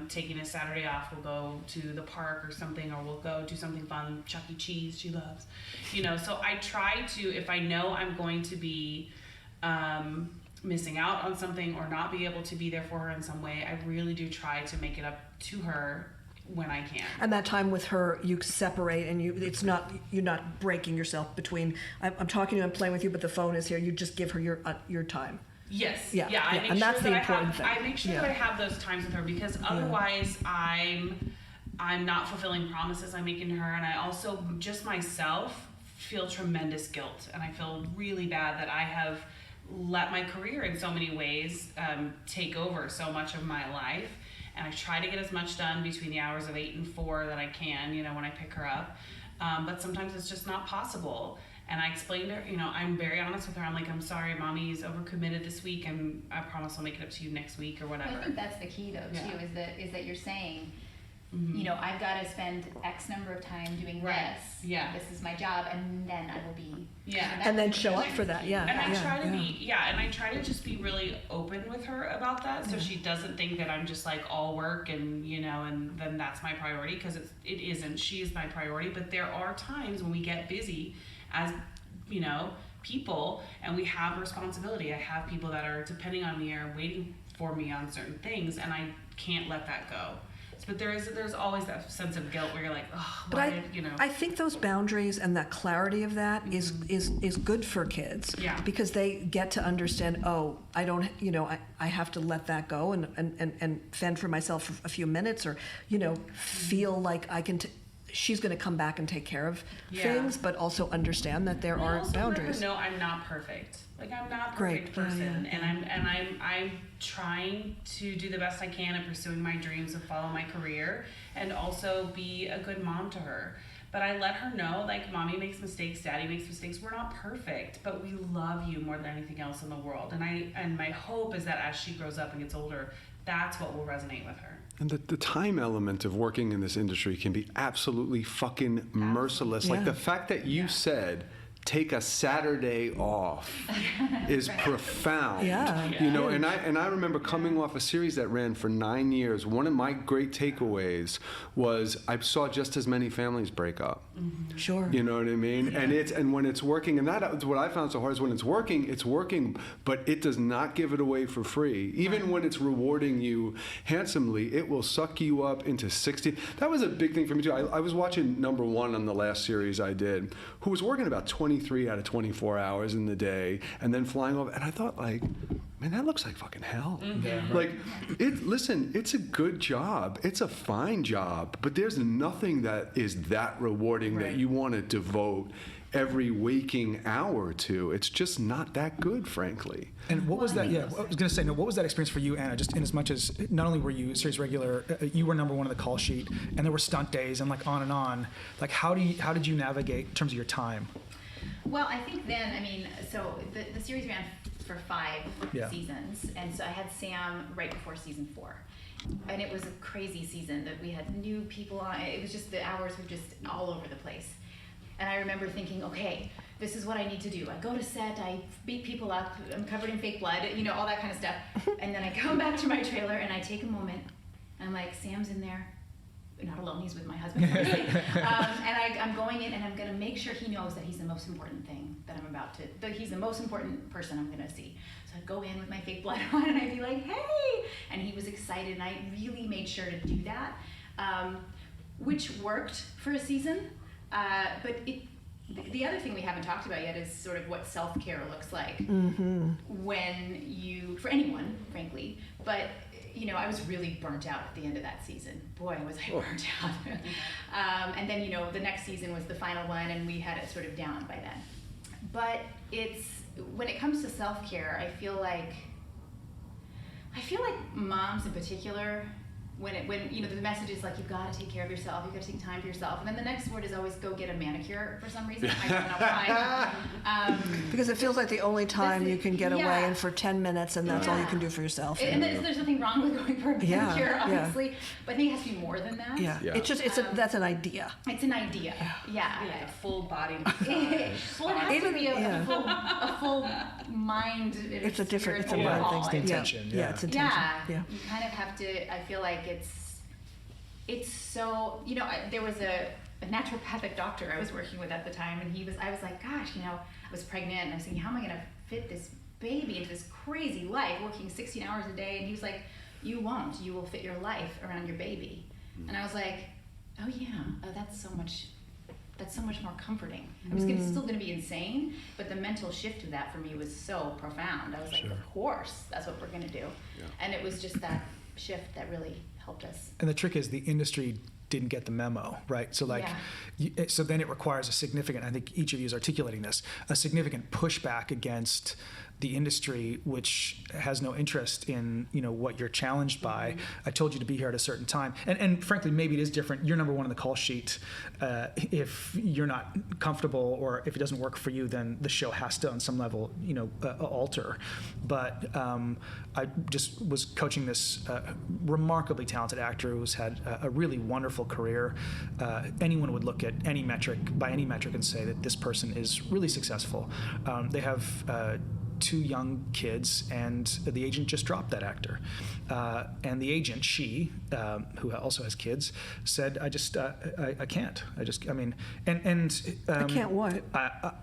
Taking a Saturday off, we'll go to the park or something, or we'll go do something fun. Chuck E. Cheese, she loves. So I try to, if I know I'm going to be missing out on something or not be able to be there for her in some way, I really do try to make it up to her when I can. And that time with her, you separate, and you're not breaking yourself between, I'm talking to you, I'm playing with you, but the phone is here. You just give her your time. Yes. Yeah. I make and sure that's the important thing. I make sure that I have those times with her, because otherwise I'm not fulfilling promises I'm making to her, and I also just myself feel tremendous guilt, and I feel really bad that I have let my career in so many ways take over so much of my life. And I try to get as much done between the hours of 8 and 4 that I can, when I pick her up. But sometimes it's just not possible. And I explained to her, I'm very honest with her. I'm like, I'm sorry, mommy's overcommitted this week, and I promise I'll make it up to you next week or whatever. I think that's the key, though, too, is that you're saying, I've got to spend X number of time doing this. Yeah. This is my job, and then I will be. Yeah. And then show up for that. Yeah. And I try to be, and I try to just be really open with her about that, so she doesn't think that I'm just like all work and and then that's my priority, because it isn't. She is my priority, but there are times when we get busy as people, and we have responsibility. I have people that are depending on me or waiting for me on certain things, and I can't let that go. But there's always that sense of guilt where you're like, oh, but I think those boundaries and that clarity of that is good for kids. Yeah. Because they get to understand, I don't, I have to let that go and fend for myself for a few minutes, or, feel like I can. She's going to come back and take care of things, but also understand that there are boundaries. No, I'm not perfect. Like, I'm not a perfect person, and I'm trying to do the best I can at pursuing my dreams and follow my career, and also be a good mom to her. But I let her know, like, mommy makes mistakes, daddy makes mistakes. We're not perfect, but we love you more than anything else in the world. And my hope is that as she grows up and gets older, that's what will resonate with her. And the time element of working in this industry can be absolutely fucking merciless. Like, the fact that you said, take a Saturday off is profound. And I remember coming off a series that ran for 9 years. One of my great takeaways was I saw just as many families break up. Sure. You know what I mean? Yeah. And when it's working, and that's what I found so hard is when it's working, but it does not give it away for free. Even when it's rewarding you handsomely, it will suck you up into 60. That was a big thing for me too. I was watching number 1 on the last series I did, who was working about 23 out of 24 hours in the day, and then flying over. And I thought, like, man, that looks like fucking hell. Yeah, right. Like, listen, it's a good job. It's a fine job, but there's nothing that is that rewarding that you want to devote every waking hour to. It's just not that good, frankly. And what was that? Yeah, I was going to say, no, what was that experience for you, Anna? Just in as much as not only were you series regular, you were number one on the call sheet, and there were stunt days and like on and on. Like, how did you navigate in terms of your time? Well, I think then, I mean, so the series ran for 5 seasons, and so I had Sam right before season 4. And it was a crazy season that we had new people on. It was just, the hours were just all over the place. And I remember thinking, okay, this is what I need to do. I go to set, I beat people up, I'm covered in fake blood, you know, all that kind of stuff. And then I come back to my trailer and I take a moment, and I'm like, Sam's in there. Not alone, he's with my husband. And I'm going in and I'm going to make sure he knows that he's the most important thing that I'm about to, that he's the most important person I'm going to see. So I'd go in with my fake blood on and I'd be like, hey! And he was excited, and I really made sure to do that, which worked for a season. But the other thing we haven't talked about yet is sort of what self-care looks like when you, for anyone, frankly, but you know, I was really burnt out at the end of that season. Boy, was I burnt out. And then, you know, the next season was the final one, and we had it sort of down by then. But when it comes to self-care, I feel like moms in particular, when you know, the message is like, you've got to take care of yourself, you've got to take time for yourself, and then the next word is always go get a manicure for some reason. I don't know why. Because it feels like the only time you can get away, and for 10 minutes, and that's all you can do for yourself. And there's nothing wrong with going for a manicure, obviously, but I think it has to be more than that. It's just, that's an idea. It's an idea. Yeah. A full body. Well, it has to be a full mind. It's a different, it's a mind thing. It's the intention. Yeah, it's intention. Yeah. You kind of have to, I feel like it's so, you know, there was a naturopathic doctor I was working with at the time, and I was like, gosh, you know, I was pregnant, and I was thinking, how am I going to fit this baby into this crazy life, working 16 hours a day? And he was like, you won't. You will fit your life around your baby. And I was like, oh yeah, that's so much more comforting. I was still going to be insane, but the mental shift of that for me was so profound. I was like, of course, that's what we're going to do. Yeah. And it was just that shift that really helped us. And the trick is the industry didn't get the memo, right? So like, so then it requires a significant, I think each of you is articulating this, a significant pushback against the industry, which has no interest in, you know, what you're challenged by. I told you to be here at a certain time. And frankly, maybe it is different. You're number one on the call sheet. If you're not comfortable, or if it doesn't work for you, then the show has to, on some level, you know, alter. But I just was coaching this remarkably talented actor who's had a really wonderful career. Anyone would look at any metric, by any metric, and say that this person is really successful. They have 2 young kids, and the agent just dropped that actor. And the agent, she, who also has kids, said, I can't. I can't what?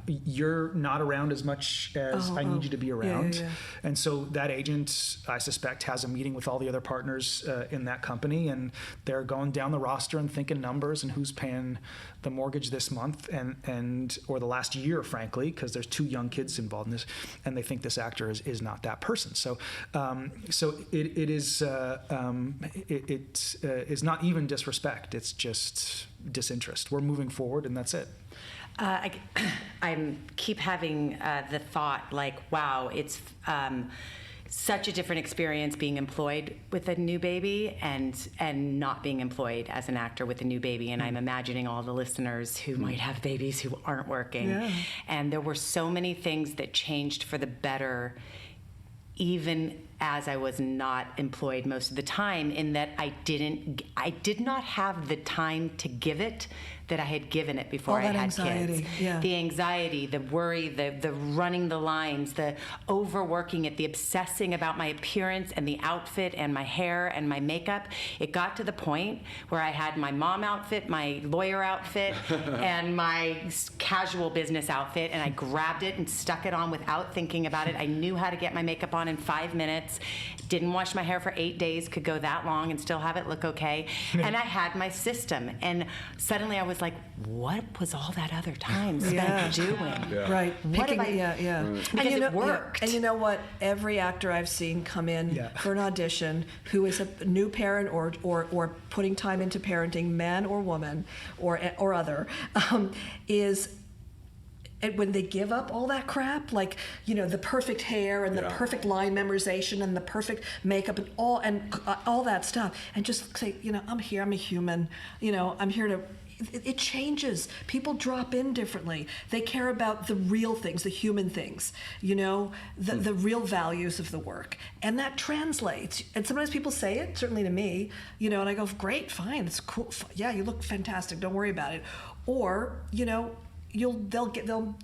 You're not around as much as I need you to be around. Yeah. And so that agent, I suspect, has a meeting with all the other partners in that company, and they're going down the roster and thinking numbers and who's paying the mortgage this month and or the last year, frankly, because there's 2 young kids involved in this, and they think this actor is not that person. So it is not even disrespect. It's just disinterest. We're moving forward, and that's it. I keep having the thought, like, wow, it's such a different experience being employed with a new baby and not being employed as an actor with a new baby. And I'm imagining all the listeners who might have babies who aren't working. Yeah. And there were so many things that changed for the better, even as I was not employed most of the time, in that I did not have the time to give it that I had given it before I had kids. Yeah. The anxiety, the worry, the running the lines, the overworking it, the obsessing about my appearance and the outfit and my hair and my makeup. It got to the point where I had my mom outfit, my lawyer outfit, and my casual business outfit, and I grabbed it and stuck it on without thinking about it. I knew how to get my makeup on in 5 minutes. minutes. Didn't wash my hair for 8 days, could go that long and still have it look okay. And I had my system. And suddenly I was like, what was all that other time spent doing? Right. What have I... Because it worked. And you know what? Every actor I've seen come in for an audition who is a new parent or putting time into parenting, man or woman or other, is... And when they give up all that crap, like, the perfect hair and the perfect line memorization and the perfect makeup and all that stuff, and just say, I'm here, I'm a human, I'm here to. It changes. People drop in differently. They care about the real things, the human things, the real values of the work. And that translates. And sometimes people say it, certainly to me, and I go, great, fine, it's cool. Yeah, you look fantastic. Don't worry about it. Or, they'll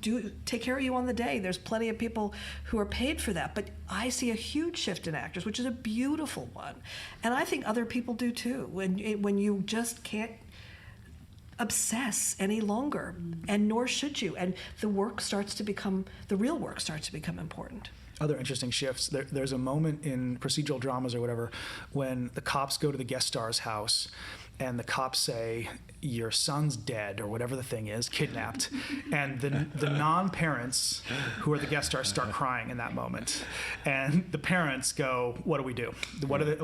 take care of you on the day. There's plenty of people who are paid for that. But I see a huge shift in actors, which is a beautiful one. And I think other people do too. When you just can't obsess any longer, and nor should you. And the real work starts to become important. Other interesting shifts. There's a moment in procedural dramas or whatever when the cops go to the guest star's house and the cops say, your son's dead, or whatever the thing is, kidnapped. And the non-parents who are the guest stars start crying in that moment. And the parents go, what do we do?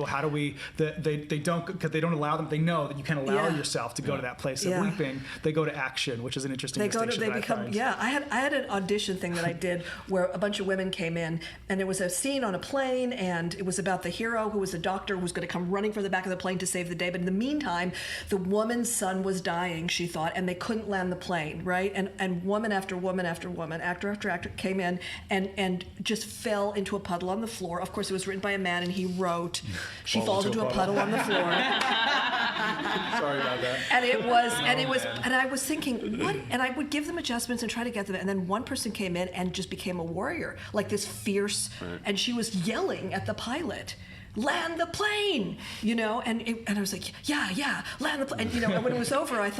How do we, they don't, because they don't allow them, they know that you can't allow yourself to go to that place of weeping. They go to action, which is an interesting distinction. I had an audition thing that I did where a bunch of women came in, and there was a scene on a plane, and it was about the hero who was a doctor who was going to come running from the back of the plane to save the day. But in the meantime, the woman's son was dying, she thought, and they couldn't land the plane, right? And woman after woman after woman, actor after actor came in and just fell into a puddle on the floor. Of course, it was written by a man, and he wrote, she falls into a puddle on the floor. Sorry about that. And I was thinking, what? And I would give them adjustments and try to get them. And then one person came in and just became a warrior, like this fierce, and she was yelling at the pilot, land the plane, and I was like, yeah, land the plane. And, when it was over, I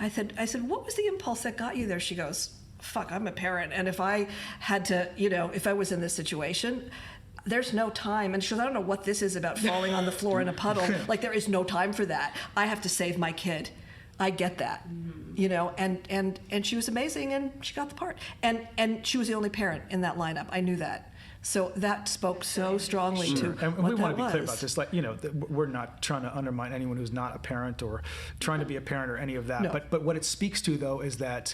said, what was the impulse that got you there? She goes, fuck, I'm a parent. And if I had to, if I was in this situation, there's no time. And she goes, I don't know what this is about falling on the floor in a puddle. Like, there is no time for that. I have to save my kid. I get that, and she was amazing, and she got the part. And she was the only parent in that lineup. I knew that. So that spoke so strongly to what that was. And we want to be clear about this. Like, we're not trying to undermine anyone who's not a parent or trying to be a parent or any of that. No. But what it speaks to, though, is that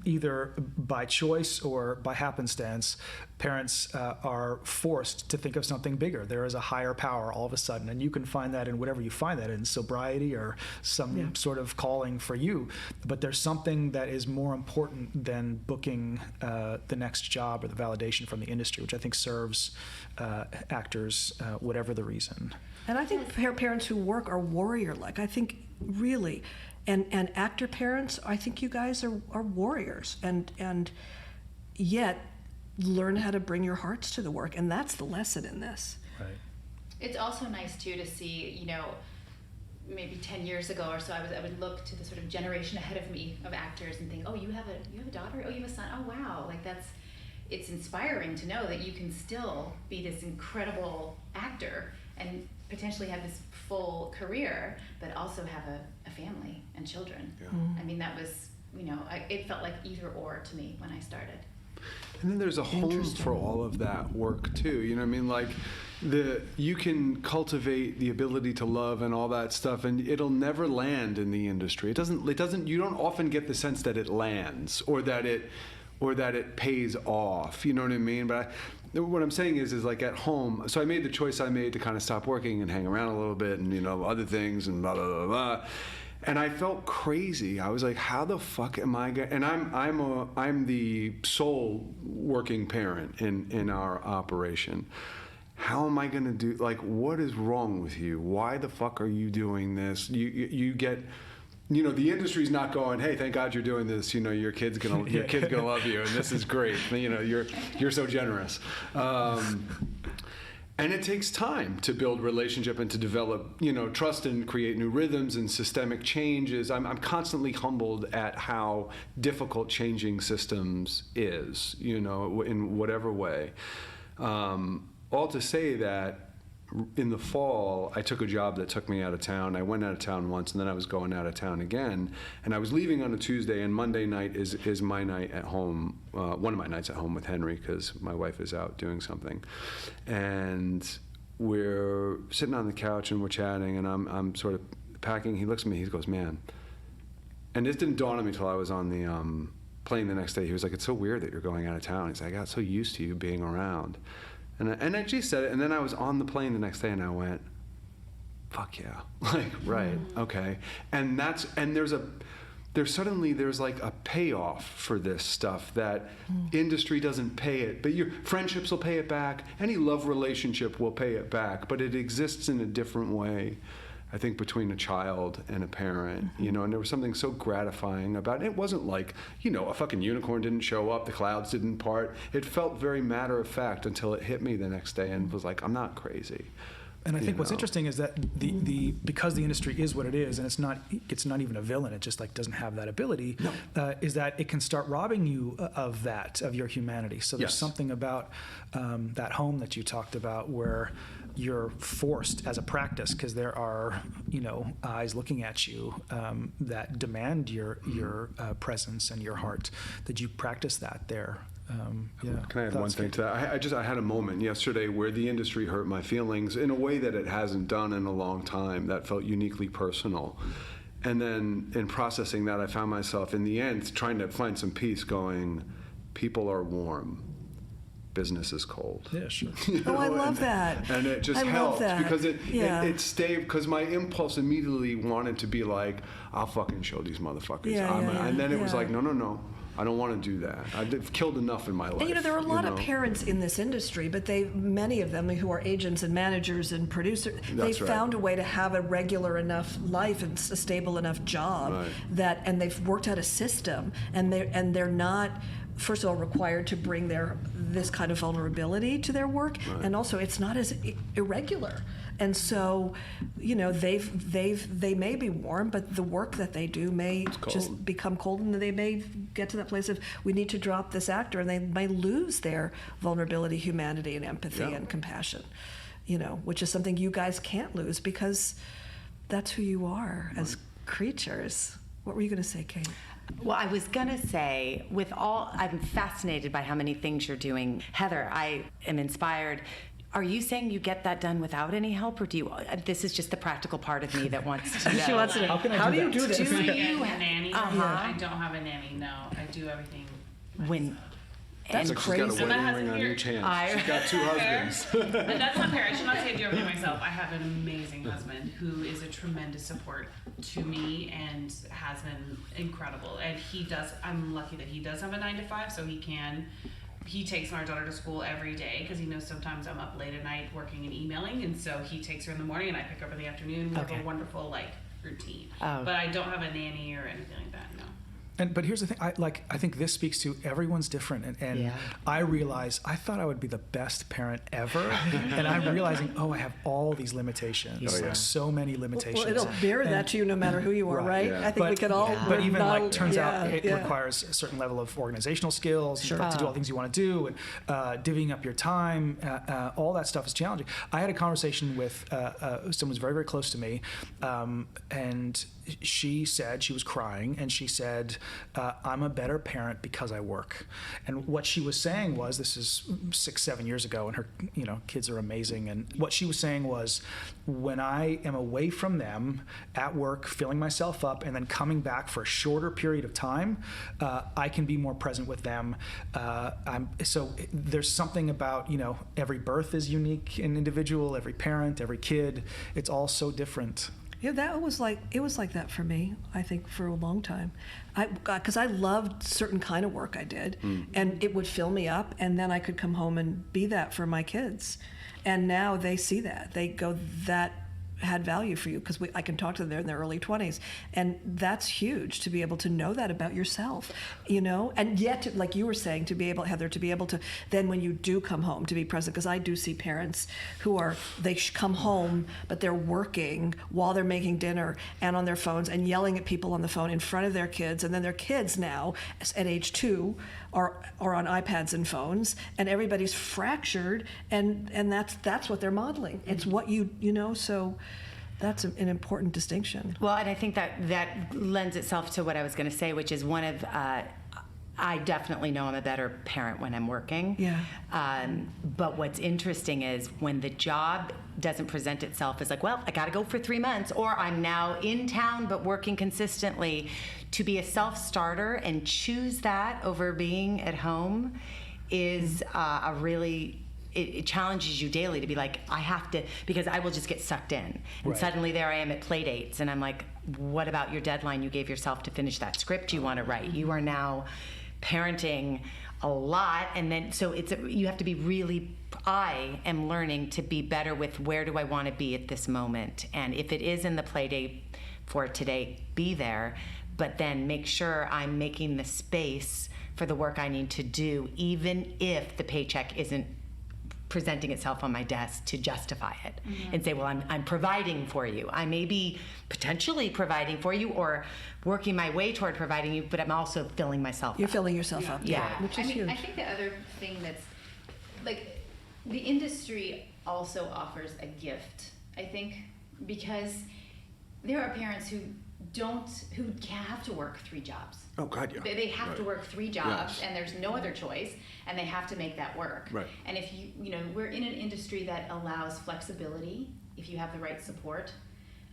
either by choice or by happenstance, parents are forced to think of something bigger. There is a higher power all of a sudden, and you can find that in whatever you find that in, sobriety or some sort of calling for you. But there's something that is more important than booking the next job or the validation from the industry, which I think serves actors, whatever the reason. And I think parents who work are warrior-like. I think really, and actor parents, I think you guys are warriors, and yet learn how to bring your hearts to the work, and that's the lesson in this. Right. It's also nice too to see, maybe 10 years ago or so, I would look to the sort of generation ahead of me of actors and think, oh, you have a daughter, oh, you have a son, oh wow, like it's inspiring to know that you can still be this incredible actor and potentially have this full career, but also have a family and children. Yeah. I mean, that was, it felt like either or to me when I started. And then there's a home for all of that work too. Like you can cultivate the ability to love and all that stuff, and it'll never land in the industry. It doesn't. You don't often get the sense that it lands or that it pays off. You know what I mean? But what I'm saying is like at home. So I made the choice I made to kind of stop working and hang around a little bit, and other things and blah blah blah blah. And I felt crazy. I was like, how the fuck am I going? And I'm the sole working parent in our operation. How am I going to do? Like, what is wrong with you? Why the fuck are you doing this? You get, the industry's not going, hey, thank God you're doing this. Your kid's gonna love you, and this is great. You're so generous. And it takes time to build relationship and to develop, trust and create new rhythms and systemic changes. I'm constantly humbled at how difficult changing systems is, in whatever way. all to say that in the fall, I took a job that took me out of town. I went out of town once, and then I was going out of town again. And I was leaving on a Tuesday, and Monday night is my night at home, one of my nights at home with Henry, because my wife is out doing something. And we're sitting on the couch, and we're chatting, and I'm sort of packing. He looks at me, he goes, man. And this didn't dawn on me until I was on the plane the next day. He was like, it's so weird that you're going out of town. He's like, I got so used to you being around. And I just said it, and then I was on the plane the next day, and I went, fuck yeah. Like, right, okay. And there's like a payoff for this stuff that industry doesn't pay it, but your friendships will pay it back. Any love relationship will pay it back, but it exists in a different way, I think, between a child and a parent, and there was something so gratifying about it. It wasn't like, a fucking unicorn didn't show up, the clouds didn't part. It felt very matter of fact until it hit me the next day and was like, I'm not crazy. And I think what's interesting is that because the industry is what it is, and it's not even a villain, it just like doesn't have that ability, is that it can start robbing you of your humanity. So there's something about that home that you talked about where you're forced as a practice, because there are eyes looking at you that demand your presence and your heart, that you practice that there. Can I add one thing to that? I had a moment yesterday where the industry hurt my feelings in a way that it hasn't done in a long time, that felt uniquely personal. And then in processing that, I found myself in the end trying to find some peace, going, people are warm, business is cold. Yeah, sure. I love that. And it just helped because it stayed, because my impulse immediately wanted to be like, I'll fucking show these motherfuckers. And then it was like, no. I don't want to do that. I've killed enough in my life. And there are a lot of parents in this industry, but many of them who are agents and managers and producers, they've found a way to have a regular enough life and a stable enough job and they've worked out a system, and they're not, first of all, required to bring this kind of vulnerability to their work, and also it's not as irregular. And so, they may be warm, but the work that they do may just become cold, and they may get to that place of, we need to drop this actor, and they may lose their vulnerability, humanity, and empathy and compassion, which is something you guys can't lose, because that's who you are as creatures. What were you going to say, Kate? Well, I was going to say, I'm fascinated by how many things you're doing. Heather, I am inspired. Are you saying you get that done without any help, or do you? This is just the practical part of me that wants to know. She wants to know. How do you do this? Do you have a nanny? I don't have a nanny. No, I do everything. That's crazy. She's got a wedding ring on each hand. She's got two husbands. But that's not fair. I should not say I do everything myself. I have an amazing husband who is a tremendous support to me and has been incredible. And I'm lucky that he does have a 9-to-5, so he takes my daughter to school every day, because he knows sometimes I'm up late at night working and emailing, and so he takes her in the morning and I pick her up in the afternoon. We have a wonderful routine. But I don't have a nanny or anything like that, no. But here's the thing, I think this speaks to everyone's different, and I realize I thought I would be the best parent ever, and I'm realizing, I have all these limitations, so many limitations. Well, it'll bear that to you no matter who you are, right? Yeah. I think we could all. But even turns out it requires a certain level of organizational skills to do all the things you want to do, and divvying up your time. All that stuff is challenging. I had a conversation with someone who's very, very close to me, and she said, she was crying, and she said, I'm a better parent because I work. And what she was saying was, this is 6-7 years ago, and her kids are amazing, and what she was saying was, when I am away from them at work, filling myself up, and then coming back for a shorter period of time, I can be more present with them. So there's something about, every birth is unique and individual, every parent, every kid, it's all so different. Yeah, it was like that for me, I think, for a long time. Because I loved certain kind of work I did, and it would fill me up, and then I could come home and be that for my kids. And now they see that. They go, that had value for you, because I can talk to them, they're in their early 20s, and that's huge to be able to know that about yourself, and yet, like you were saying, to be able, Heather, to be able to then, when you do come home, to be present, because I do see parents who come home, but they're working while they're making dinner and on their phones and yelling at people on the phone in front of their kids, and then their kids now at age 2 are on iPads and phones, and everybody's fractured, and that's what they're modeling. It's what so that's an important distinction. Well, and I think that lends itself to what I was going to say, which is one of I definitely know I'm a better parent when I'm working. Yeah. But what's interesting is when the job doesn't present itself as like, well, I got to go for 3 months, or I'm now in town but working consistently, to be a self-starter and choose that over being at home is a really... It challenges you daily to be like, I have to, because I will just get sucked in. And suddenly there I am at play dates, and I'm like, what about your deadline you gave yourself to finish that script you want to write? You are now parenting a lot, and then so you have to be really, I am learning to be better with where do I want to be at this moment. And if it is in the play date for today, be there, but then make sure I'm making the space for the work I need to do, even if the paycheck isn't presenting itself on my desk to justify it, and say, well, I'm providing for you. I may be potentially providing for you or working my way toward providing you, but I'm also filling myself up. You're filling yourself up. Yeah. Which is huge. I think the other thing that's, like, the industry also offers a gift, I think, because there are parents who have to work 3 jobs. Oh, God, yeah. They have to work 3 jobs, Yes. and there's no other choice, and they have to make that work. Right. And if we're in an industry that allows flexibility, if you have the right support,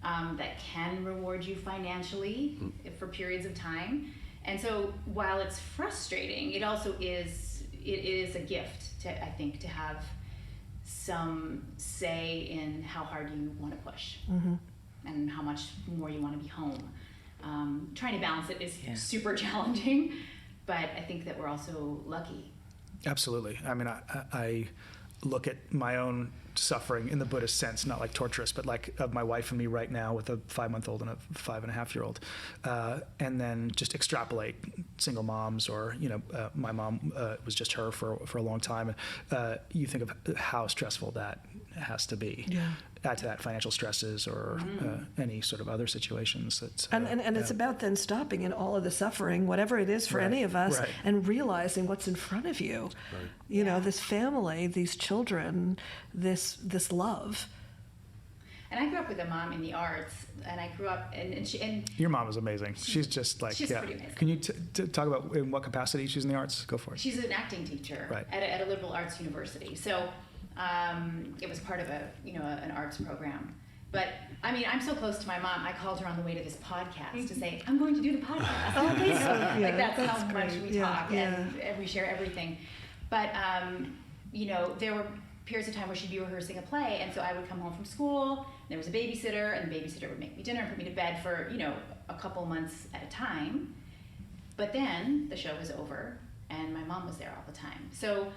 that can reward you financially for periods of time. And so while it's frustrating, it also is a gift to, I think, to have some say in how hard you want to push. And how much more you want to be home. Trying to balance it is super challenging, but I think that we're also lucky. Absolutely. I mean, I look at my own suffering in the Buddhist sense, not like torturous, but like of my wife and me right now with a 5-month-old and a 5.5-year-old, and then just extrapolate single moms, or my mom was just her for a long time, and you think of how stressful that has to be. Yeah. Add to that financial stresses or any sort of other situations. That's, and it's about then stopping in all of the suffering, whatever it is for any of us, and realizing what's in front of you. Right. This family, these children, this love. And I grew up with a mom in the arts, and I grew up, and your mom is amazing. She's just like, she's pretty amazing. Can you talk about in what capacity she's in the arts? Go for it. She's an acting teacher at a liberal arts university. So it was part of an arts program. But I mean, I'm so close to my mom. I called her on the way to this podcast to say, I'm going to do the podcast. That's how much we talk, and we share everything. But there were periods of time where she'd be rehearsing a play, and so I would come home from school, there was a babysitter, and the babysitter would make me dinner and put me to bed for a couple months at a time. But then the show was over, and my mom was there all the time. So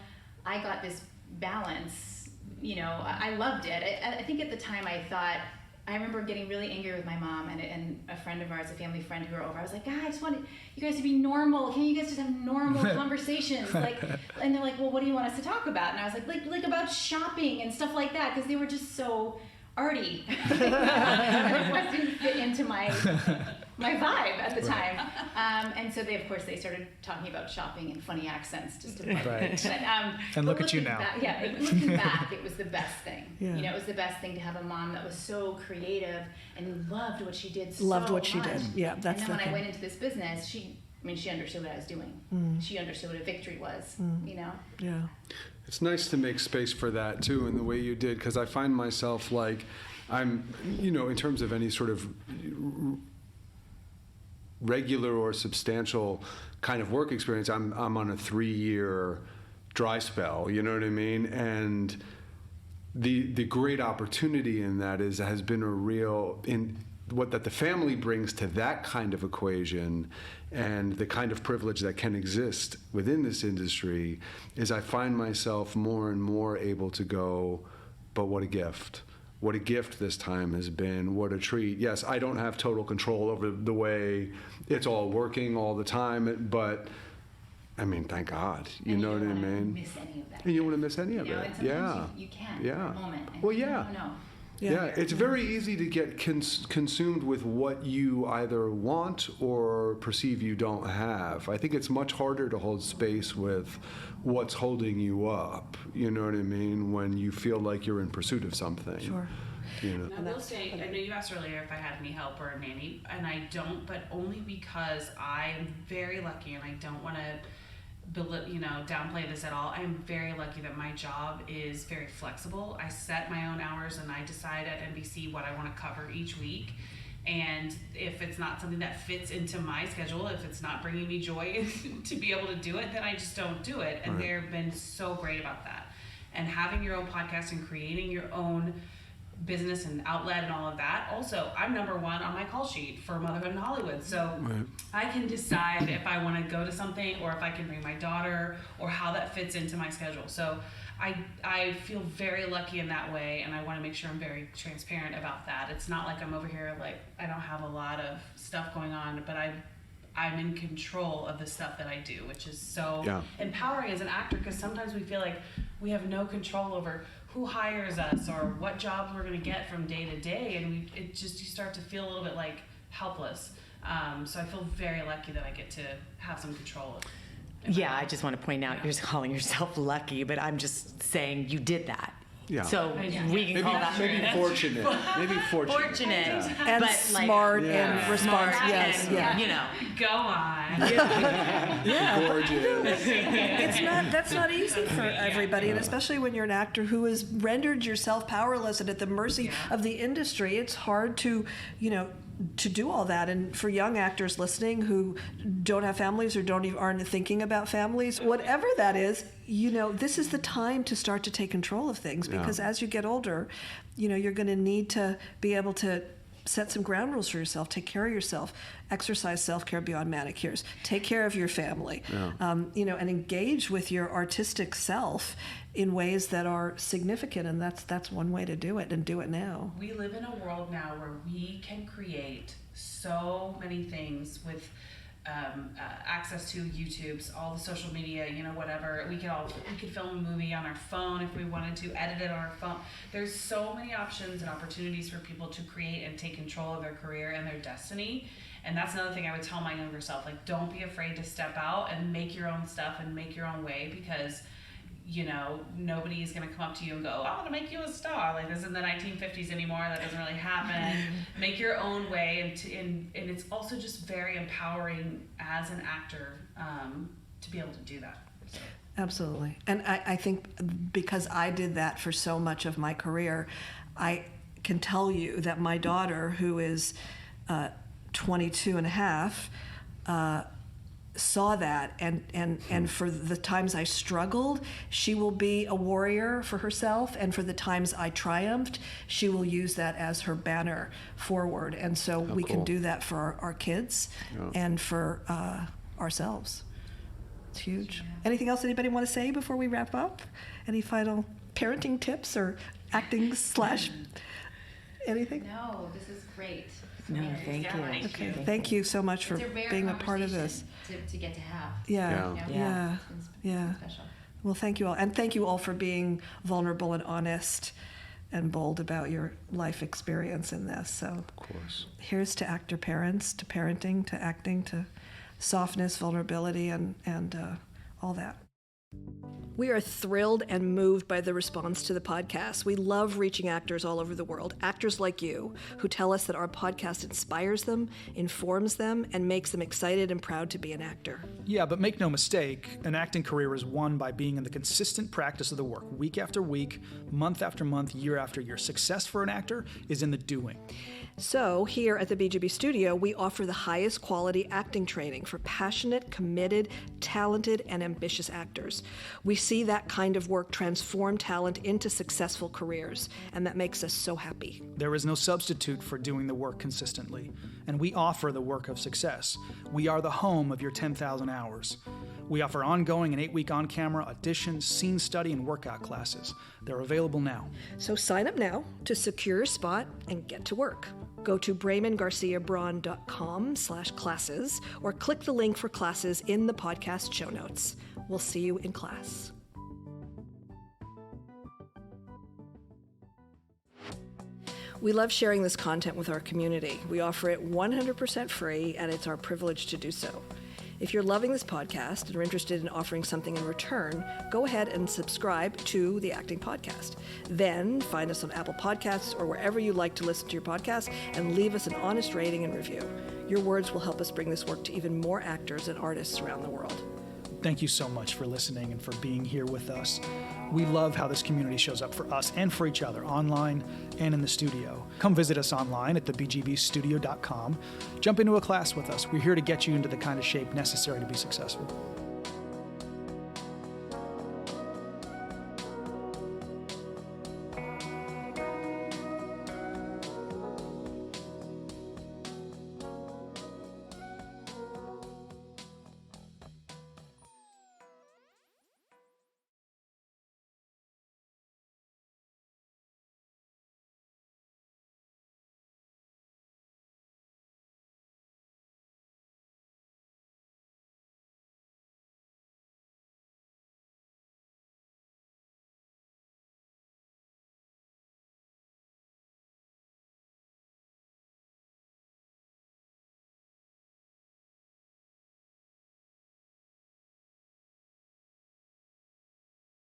I got this balance. I loved it. I think at the time I remember getting really angry with my mom and a friend of ours, a family friend who were over. I was like, I just want you guys to be normal. Can you guys just have normal conversations? And they're like, well, what do you want us to talk about? And I was like about shopping and stuff like that, because they were just so arty. And it didn't fit into my vibe at the time. And so they started talking about shopping and funny accents just to But, and look at you now. Looking back, it was the best thing. It was the best thing to have a mom that was so creative and loved what she did so much. Yeah, that's and then when I went into this business, she understood what I was doing. She understood what a victory was, Yeah. It's nice to make space for that too, in the way you did, because I find myself like I'm, in terms of any sort of regular or substantial kind of work experience, I'm on a 3-year dry spell, you know what I mean? And the great opportunity in that has been a real that the family brings to that kind of equation, and the kind of privilege that can exist within this industry, is I find myself more and more able to go, but what a gift. what a gift this time has been, what a treat. Yes, I don't have total control over the way it's all working all the time, but I mean, thank God. You know what I mean? Miss any of that. And you don't want to miss any of it. And sometimes you can for a moment. And Well, you yeah. don't know. Yeah, it's very easy to get consumed with what you either want or perceive you don't have. I think it's much harder to hold space with what's holding you up, you know what I mean, when you feel like you're in pursuit of something. Sure. You know? I will say, I know you asked earlier if I had any help or a nanny, and I don't, but only because I am very lucky, and I don't want to downplay this at all. I'm very lucky that my job is very flexible. I set my own hours and I decide at NBC what I want to cover each week. And if it's not something that fits into my schedule, if it's not bringing me joy to be able to do it, then I just don't do it. And they've been so great about that. And having your own podcast and creating your own business and outlet and all of that. Also, I'm number one on my call sheet for Motherhood in Hollywood. So I can decide if I want to go to something or if I can bring my daughter or how that fits into my schedule. So I feel very lucky in that way, and I want to make sure I'm very transparent about that. It's not like I'm over here like I don't have a lot of stuff going on, but I'm in control of the stuff that I do, which is so empowering as an actor, because sometimes we feel like we have no control over who hires us or what jobs we're going to get from day to day, and you start to feel a little bit like helpless. So I feel very lucky that I get to have some control. Yeah, I just want to point out, you're calling yourself lucky, but I'm just saying you did that. Yeah. So we can call that maybe fortunate. Maybe fortunate. Fortunate. Yeah. And but smart and responsive. Yes, and, you know. Go on. Gorgeous. That's not easy for everybody, and especially when you're an actor who has rendered yourself powerless and at the mercy of the industry. It's hard to, to do all that. And for young actors listening who don't have families or aren't thinking about families, whatever that is, this is the time to start to take control of things, because as you get older, you're going to need to be able to set some ground rules for yourself, take care of yourself, exercise self-care beyond manicures, take care of your family, and engage with your artistic self in ways that are significant, and that's one way to do it, and do it now. We live in a world now where we can create so many things with access to YouTube's, all the social media, whatever. We could film a movie on our phone if we wanted to, edit it on our phone. There's so many options and opportunities for people to create and take control of their career and their destiny. And that's another thing I would tell my younger self, like, don't be afraid to step out and make your own stuff and make your own way, because nobody is going to come up to you and go, I want to make you a star. Like, this isn't the 1950s anymore. That doesn't really happen. Make your own way. And it's also just very empowering as an actor to be able to do that. So. Absolutely. And I think because I did that for so much of my career, I can tell you that my daughter, who is 22 and a half, saw that, and for the times I struggled, she will be a warrior for herself, and for the times I triumphed, she will use that as her banner forward. And so we can do that for our kids and for ourselves. It's huge. Anything else anybody want to say before we wrap up? Any final parenting tips or acting / anything? No, this is great. No, thank you. Okay, thank you so much for being a part of this. To get to have. Yeah. Special. Well, thank you all. And thank you all for being vulnerable and honest and bold about your life experience in this. So, of course. Here's to actor parents, to parenting, to acting, to softness, vulnerability, and all that. We are thrilled and moved by the response to the podcast. We love reaching actors all over the world, actors like you, who tell us that our podcast inspires them, informs them, and makes them excited and proud to be an actor. Yeah, but make no mistake, an acting career is won by being in the consistent practice of the work, week after week, month after month, year after year. Success for an actor is in the doing. So, here at the BGB Studio, we offer the highest quality acting training for passionate, committed, talented, and ambitious actors. We see that kind of work transform talent into successful careers, and that makes us so happy. There is no substitute for doing the work consistently, and we offer the work of success. We are the home of your 10,000 hours. We offer ongoing and 8-week on-camera auditions, scene study, and workout classes. They're available now. So sign up now to secure your spot and get to work. Go to BraymanGarciaBraun.com/classes or click the link for classes in the podcast show notes. We'll see you in class. We love sharing this content with our community. We offer it 100% free, and it's our privilege to do so. If you're loving this podcast and are interested in offering something in return, go ahead and subscribe to the Acting Podcast. Then find us on Apple Podcasts or wherever you like to listen to your podcast and leave us an honest rating and review. Your words will help us bring this work to even more actors and artists around the world. Thank you so much for listening and for being here with us. We love how this community shows up for us and for each other, online and in the studio. Come visit us online at thebgbstudio.com. Jump into a class with us. We're here to get you into the kind of shape necessary to be successful.